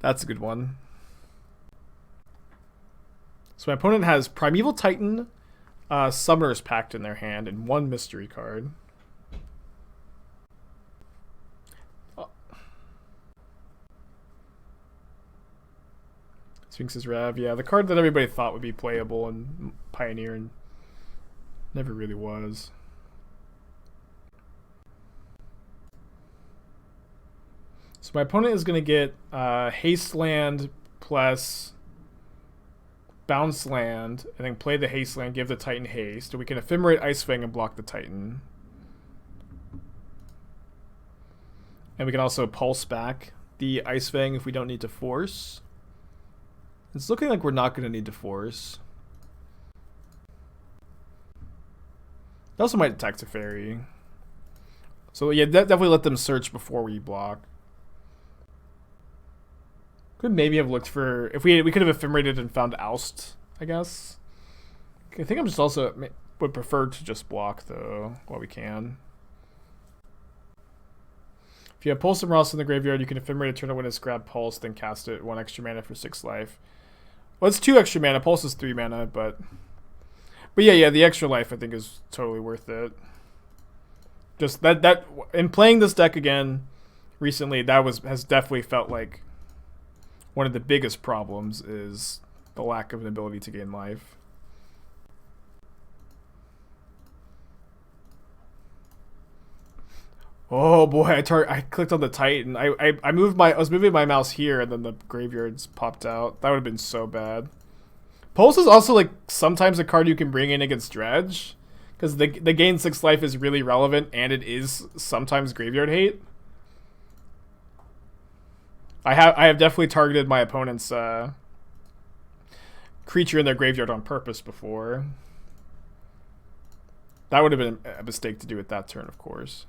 [SPEAKER 1] That's a good one. So my opponent has Primeval Titan, Summoner's Pact in their hand, and 1 mystery card. Sphinx's Rev. Yeah, the card that everybody thought would be playable in Pioneer and never really was. So my opponent is going to get Haste Land plus Bounce Land, and then play the Haste Land, give the Titan haste. And we can Ephemerate Ice-Fang and block the Titan. And we can also Pulse back the Ice-Fang if we don't need to force. It's looking like we're not going to need to force. They also might attack Teferi. So yeah, definitely let them search before we block. Could maybe have looked for... If we could have ephemerated and found Oust, I guess. I think I'm just also... Would prefer to just block, though, while we can. If you have Pulse of Murasa in the graveyard, you can ephemerate Eternal Witness, grab Pulse, then cast it. 1 extra mana for 6 life. Well, it's 2 extra mana. Pulse is 3 mana, but yeah, the extra life I think is totally worth it. Just that in playing this deck again, recently, that has definitely felt like one of the biggest problems is the lack of an ability to gain life. Oh boy, I clicked on the Titan. I was moving my mouse here and then the graveyards popped out. That would have been so bad. Pulse is also like sometimes a card you can bring in against Dredge, because the gain 6 life is really relevant and it is sometimes graveyard hate. I have definitely targeted my opponent's creature in their graveyard on purpose before. That would have been a mistake to do it that turn, of course.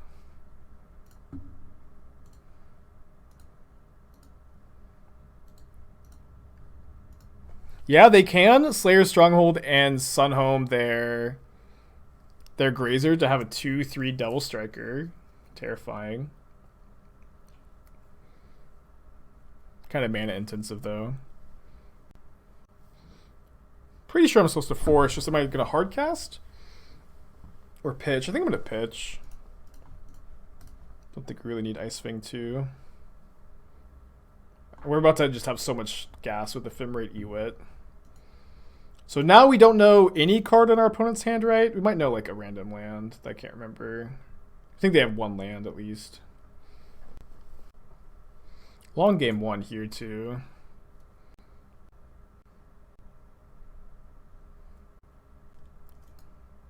[SPEAKER 1] Yeah, they can Slayer Stronghold and Sunhome their Grazer to have a 2/3 Devil Striker. Terrifying. Kind of mana intensive though. Pretty sure I'm supposed to force. Just am I gonna hard cast? Or pitch? I think I'm gonna pitch. Don't think we really need Ice-Fang 2. We're about to just have so much gas with Ephemerate Ewit. So now we don't know any card in our opponent's hand, right? We might know like a random land. I can't remember. I think they have 1 land at least. Long game 1 here too.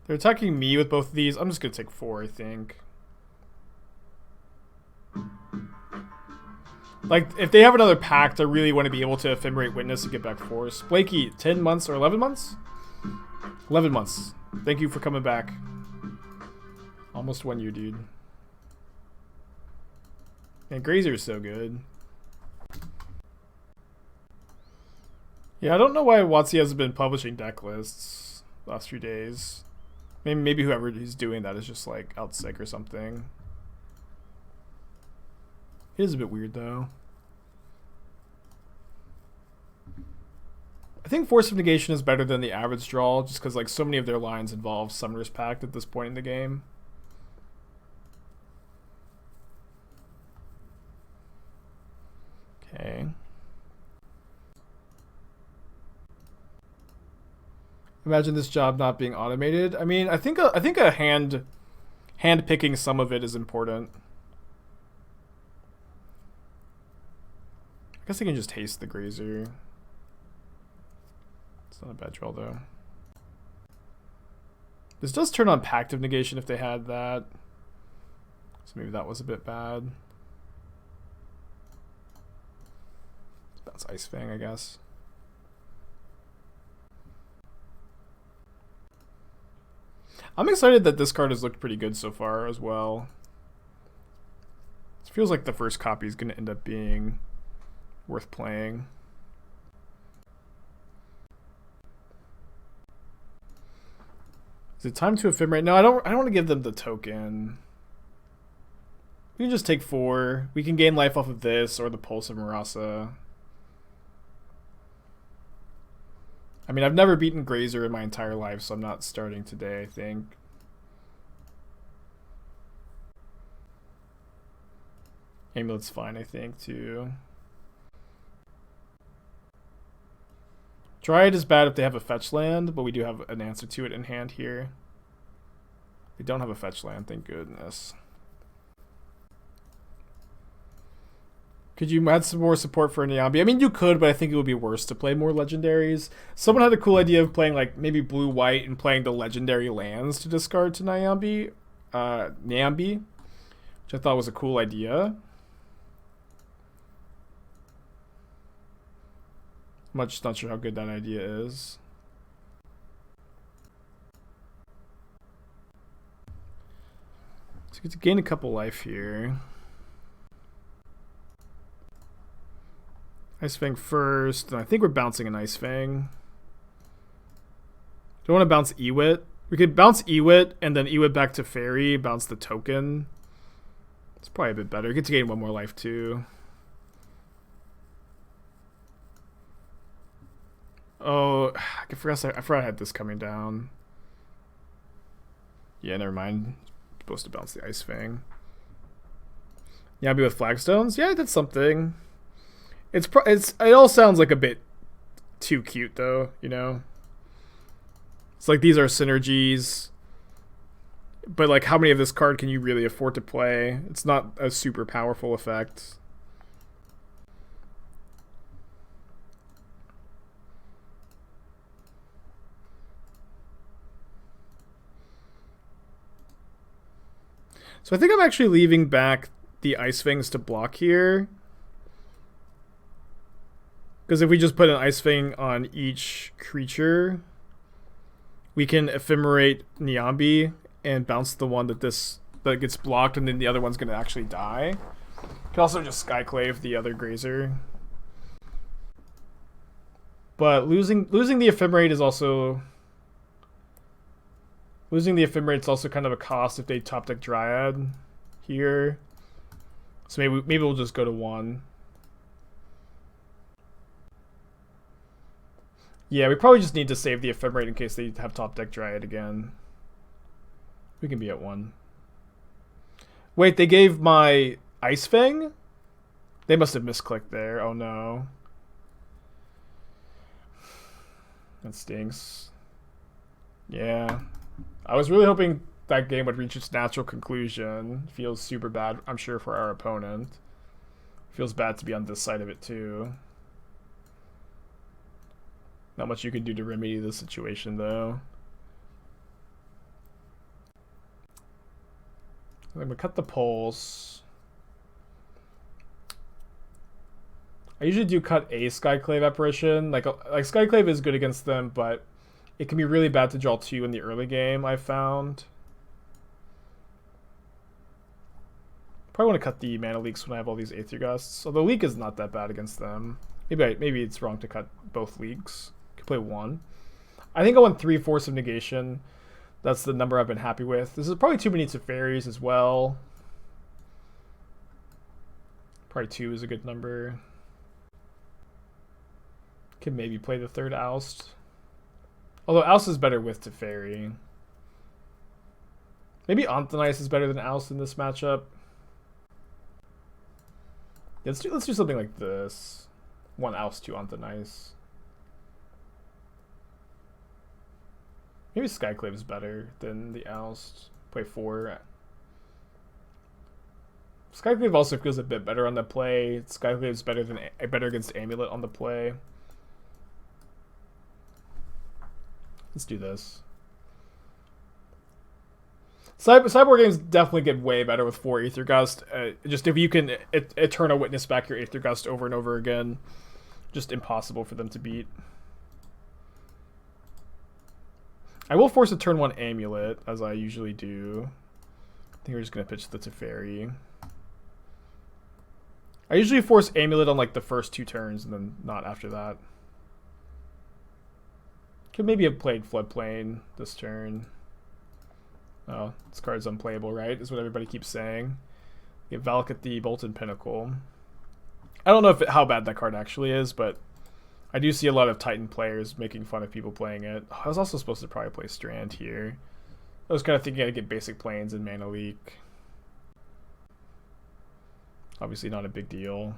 [SPEAKER 1] They're attacking me with both of these. I'm just going to take 4, I think. Like, if they have another pact, I really want to be able to Ephemerate Witness and get back Force. Blakey, 10 months or 11 months? 11 months. Thank you for coming back. Almost 1 year, dude. Man, Grazer is so good. Yeah, I don't know why WotC hasn't been publishing deck lists last few days. Maybe whoever he's doing that is just like out sick or something. It is a bit weird though. I think Force of Negation is better than the average draw just because like so many of their lines involve Summoner's Pact at this point in the game. Okay. Imagine this job not being automated. I mean, I think a hand picking some of it is important. I guess I can just haste the Grazer. It's not a bad draw though. This does turn on Pact of Negation if they had that. So maybe that was a bit bad. That's Ice-Fang, I guess. I'm excited that this card has looked pretty good so far as well. It feels like the first copy is going to end up being worth playing. Is it time to Ephemerate? No, I don't want to give them the token. We can just take 4. We can gain life off of this or the Pulse of Murasa. I mean, I've never beaten Grazer in my entire life, so I'm not starting today, I think. Amulet's fine, I think, too. Dryad is bad if they have a fetch land, but we do have an answer to it in hand here. They don't have a fetch land, thank goodness. Could you add some more support for Niambi? I mean, you could, but I think it would be worse to play more legendaries. Someone had a cool idea of playing like maybe blue-white and playing the legendary lands to discard to Niambi, which I thought was a cool idea. I'm just not sure how good that idea is. So get to gain a couple life here. Ice-Fang first, and I think we're bouncing an Ice-Fang. Do I want to bounce Ewit? We could bounce Ewit and then Ewit back to Teferi, bounce the token. It's probably a bit better. We get to gain 1 more life too. Oh, I forgot I had this coming down. Yeah, never mind. Supposed to bounce the Ice-Fang. Niambi with flagstones? Yeah, that's something. It all sounds like a bit too cute though, you know? It's like these are synergies. But like how many of this card can you really afford to play? It's not a super powerful effect. So I think I'm actually leaving back the Ice-Fangs to block here. Because if we just put an Ice-Fang on each creature, we can Ephemerate Niambi and bounce the one that gets blocked, and then the other one's going to actually die. You can also just Skyclave the other Grazer. But losing the Ephemerate is also... Losing the Ephemerate's also kind of a cost if they top deck Dryad here. So maybe we'll just go to 1. Yeah, we probably just need to save the Ephemerate in case they have top deck Dryad again. We can be at 1. Wait, they gave my Ice-Fang? They must have misclicked there. Oh no. That stinks. Yeah. I was really hoping that game would reach its natural conclusion. Feels super bad, I'm sure, for our opponent. Feels bad to be on this side of it, too. Not much you can do to remedy the situation, though. I'm going to cut the Pulse. I usually do cut a Skyclave Apparition. Like Skyclave is good against them, but it can be really bad to draw 2 in the early game, I've found. Probably want to cut the Mana Leaks when I have all these Aether Gusts. Although Leak is not that bad against them. Maybe it's wrong to cut both Leaks. Could play 1. I think I want 3 Force of Negation. That's the number I've been happy with. This is probably too many Teferis as well. Probably 2 is a good number. Could maybe play the 3rd Oust. Although Oust is better with Teferi. Maybe Anthonyce is better than Oust in this matchup. Yeah, let's do something like this. 1 Oust, 2 Anthonyce. Maybe Skyclave is better than the Oust. Play 4. Skyclave also feels a bit better on the play. Skyclave is better against Amulet on the play. Let's do this. Sideboard games definitely get way better with 4 Aether Gust. Just if you can Eternal Witness back your Aether Gust over and over again, just impossible for them to beat. I will force a turn 1 Amulet, as I usually do. I think we're just going to pitch the Teferi. I usually force Amulet on like the first 2 turns and then not after that. Could maybe have played Floodplain this turn. Oh, this card's unplayable, right? Is what everybody keeps saying. Get Valakut the Bolted Pinnacle. I don't know how bad that card actually is, but I do see a lot of Titan players making fun of people playing it. I was also supposed to probably play Strand here. I was kind of thinking I'd get basic planes and Mana Leak. Obviously not a big deal.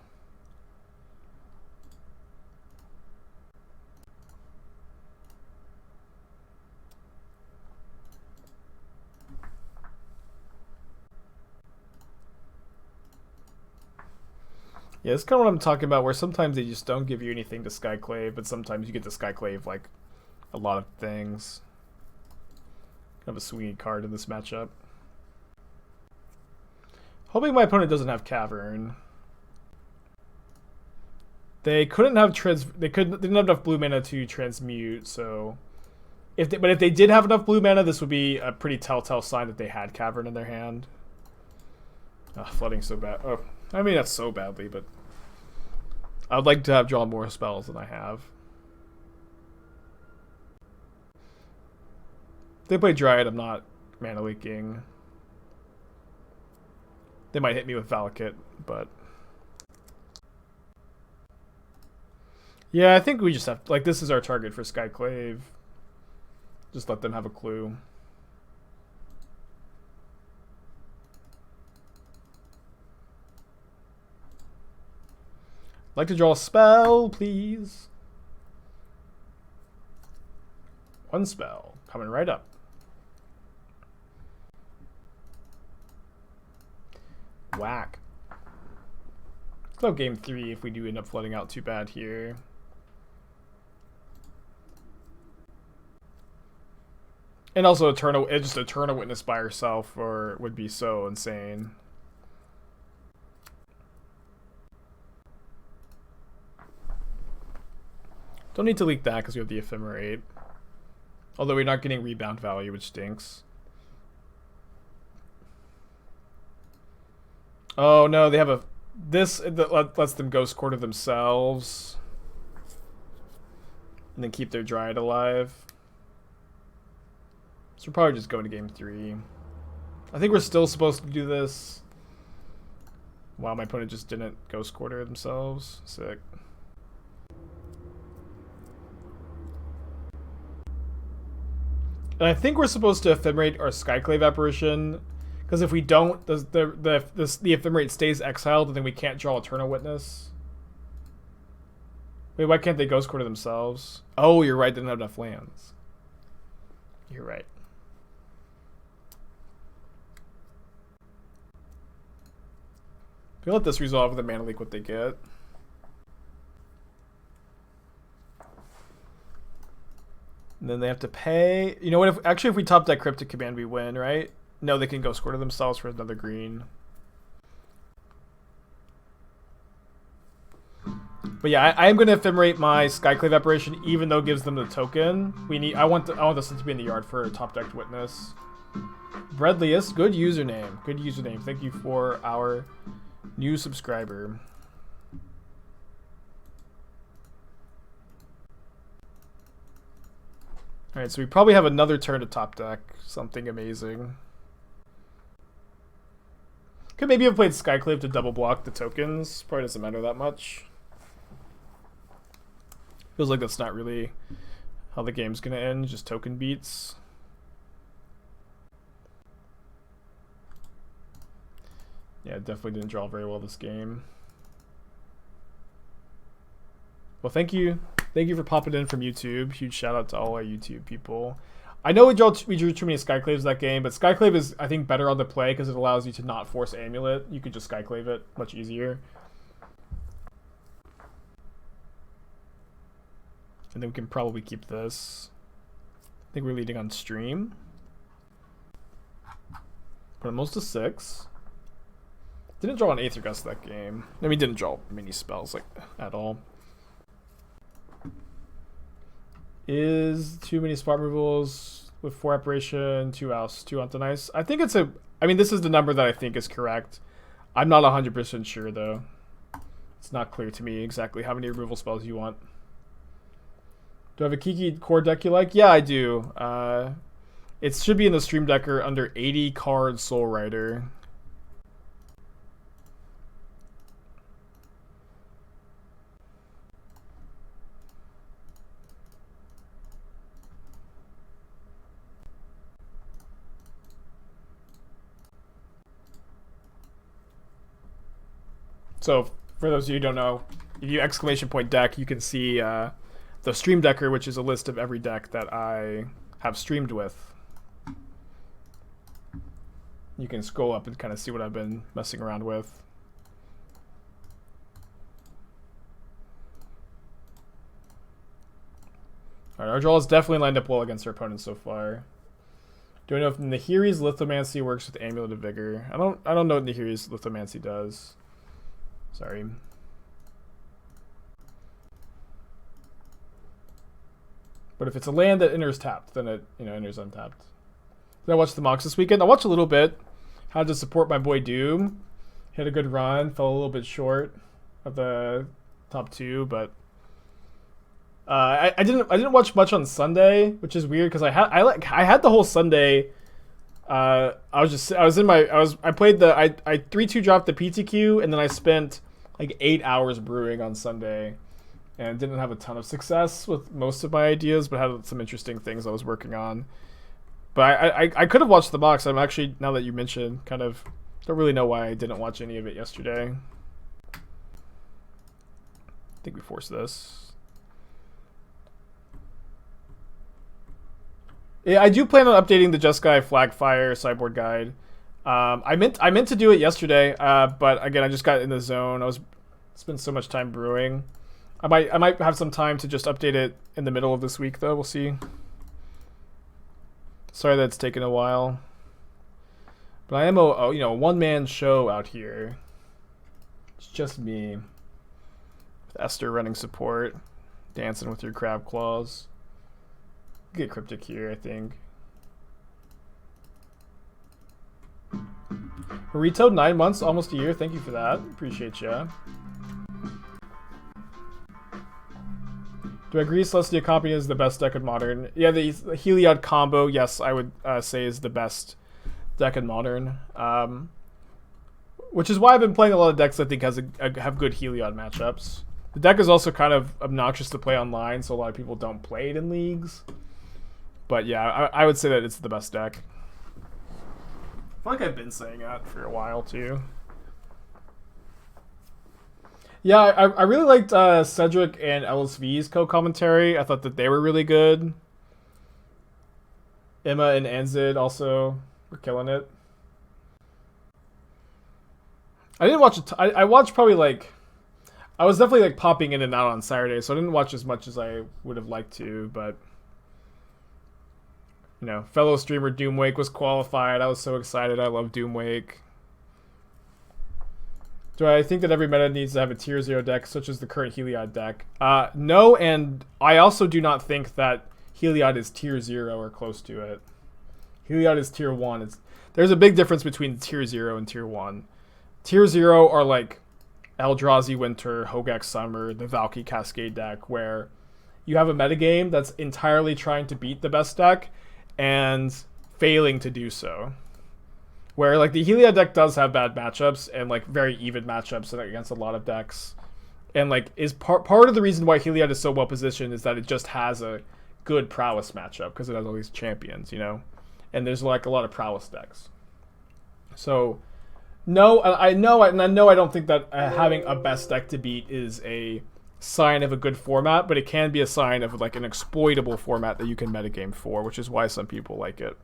[SPEAKER 1] Yeah, it's kind of what I'm talking about, where sometimes they just don't give you anything to Skyclave, but sometimes you get to Skyclave, like, a lot of things. Kind of a swingy card in this matchup. Hoping my opponent doesn't have Cavern. They couldn't have they didn't have enough blue mana to transmute, so but if they did have enough blue mana, this would be a pretty telltale sign that they had Cavern in their hand. Flooding so bad. Oh, I mean that's so badly, but I would like to have drawn more spells than I have. If they play Dryad, I'm not mana leaking. They might hit me with Valakut, but yeah, I think we just have like this is our target for Skyclave. Just let them have a clue. Like to draw a spell, please. One spell coming right up. Whack. Let's go game 3 if we do end up flooding out too bad here. And also just Eternal Witness by herself would be so insane. Don't need to leak that because we have the Ephemerate. Although we're not getting rebound value, which stinks. Oh no, they have this that lets them Ghost Quarter themselves. And then keep their Dryad alive. So we're probably just going to game 3. I think we're still supposed to do this. Wow, my opponent just didn't Ghost Quarter themselves. Sick. And I think we're supposed to Ephemerate our Skyclave Apparition, because if we don't, the Ephemerate stays exiled, and then we can't draw Eternal Witness. Wait, why can't they Ghost Quarter themselves? Oh, you're right, they didn't have enough lands. You're right. We'll let this resolve with a mana leak what they get. And then they have to pay. You know what? If we top deck Cryptic Command, we win, right? No, they can Ghost Quarter themselves for another green. But yeah, I am going to Ephemerate my Skyclave Apparition, even though it gives them the token. I want this to be in the yard for a top decked Witness. Breadliest, good username. Good username. Thank you for our new subscriber. Alright, so we probably have another turn to top deck. Something amazing. Could maybe have played Skyclave to double block the tokens. Probably doesn't matter that much. Feels like that's not really how the game's gonna end, just token beats. Yeah, definitely didn't draw very well this game. Well, thank you. Thank you for popping in from YouTube. Huge shout out to all our YouTube people. I know we drew too many Skyclaves that game, but Skyclave is, I think, better on the play because it allows you to not force Amulet. You could just Skyclave it much easier. And then we can probably keep this. I think we're leading on stream. Put almost to 6. Didn't draw an Aether Gust that game. I mean, didn't draw many spells like at all. Is too many spot removals with 4 Apparition, 2 Oust, 2 Onto Ice. I think it's I mean, this is the number that I think is correct. I'm not 100% sure though. It's not clear to me exactly how many removal spells you want. Do I have a Kiki core deck you like? Yeah, I do. It should be in the Stream Decker under 80 card Soul Rider. So, for those of you who don't know, if you !deck, you can see the Stream Decker, which is a list of every deck that I have streamed with. You can scroll up and kind of see what I've been messing around with. Alright, our draw is definitely lined up well against our opponents so far. Do I know if Nahiri's Lithomancy works with Amulet of Vigor? I don't know what Nahiri's Lithomancy does. Sorry. But if it's a land that enters tapped, then it enters untapped. Did I watch the mocks this weekend? I watched a little bit. Had to support my boy Doom. Hit a good run. Fell a little bit short of the top 2, but I didn't watch much on Sunday, which is weird because I had the whole Sunday. I played the I 3-2 dropped the PTQ, and then I spent like 8 hours brewing on Sunday. And didn't have a ton of success with most of my ideas, but had some interesting things I was working on. But I could have watched the box. I'm actually, now that you mentioned, kind of don't really know why I didn't watch any of it yesterday. think we force this. Yeah, I do plan on updating the Jeskai Flagfire sideboard guide. I meant to do it yesterday, but again, I just got in the zone. I spent so much time brewing. I might have some time to just update it in the middle of this week, though. We'll see. Sorry that it's taken a while, but I am a one-man show out here. It's just me, with Esther running support, dancing with your crab claws. Get Cryptic here, I think. Retoad 9 months, almost a year. Thank you for that. Appreciate ya. Do I agree Celestia Company is the best deck in Modern? Yeah, the Heliod combo, yes, I would say is the best deck in Modern. Which is why I've been playing a lot of decks I think have good Heliod matchups. The deck is also kind of obnoxious to play online, so a lot of people don't play it in leagues. But yeah, I would say that it's the best deck. I feel like I've been saying that for a while too. Yeah, I really liked Cedric and LSV's co-commentary. I thought that they were really good. Emma and Anzid also were killing it. I didn't watch it. I watched probably like... I was definitely like popping in and out on Saturday, so I didn't watch as much as I would have liked to, but... You know, fellow streamer Doomwake was qualified. I was so excited. I love Doomwake. Do I think that every meta needs to have a tier 0 deck, such as the current Heliod deck? No, and I also do not think that Heliod is tier 0 or close to it. Heliod is tier 1. There's a big difference between tier 0 and tier 1. Tier 0 are like Eldrazi Winter, Hogak Summer, the Valky Cascade deck, where you have a metagame that's entirely trying to beat the best deck and failing to do so. Where like the Heliod deck does have bad matchups and like very even matchups against a lot of decks, and like is part of the reason why Heliod is so well positioned is that it just has a good prowess matchup because it has all these champions, you know, and there's like a lot of prowess decks. So no, I don't think that having a best deck to beat is a sign of a good format, but it can be a sign of like an exploitable format that you can metagame for, which is why some people like it.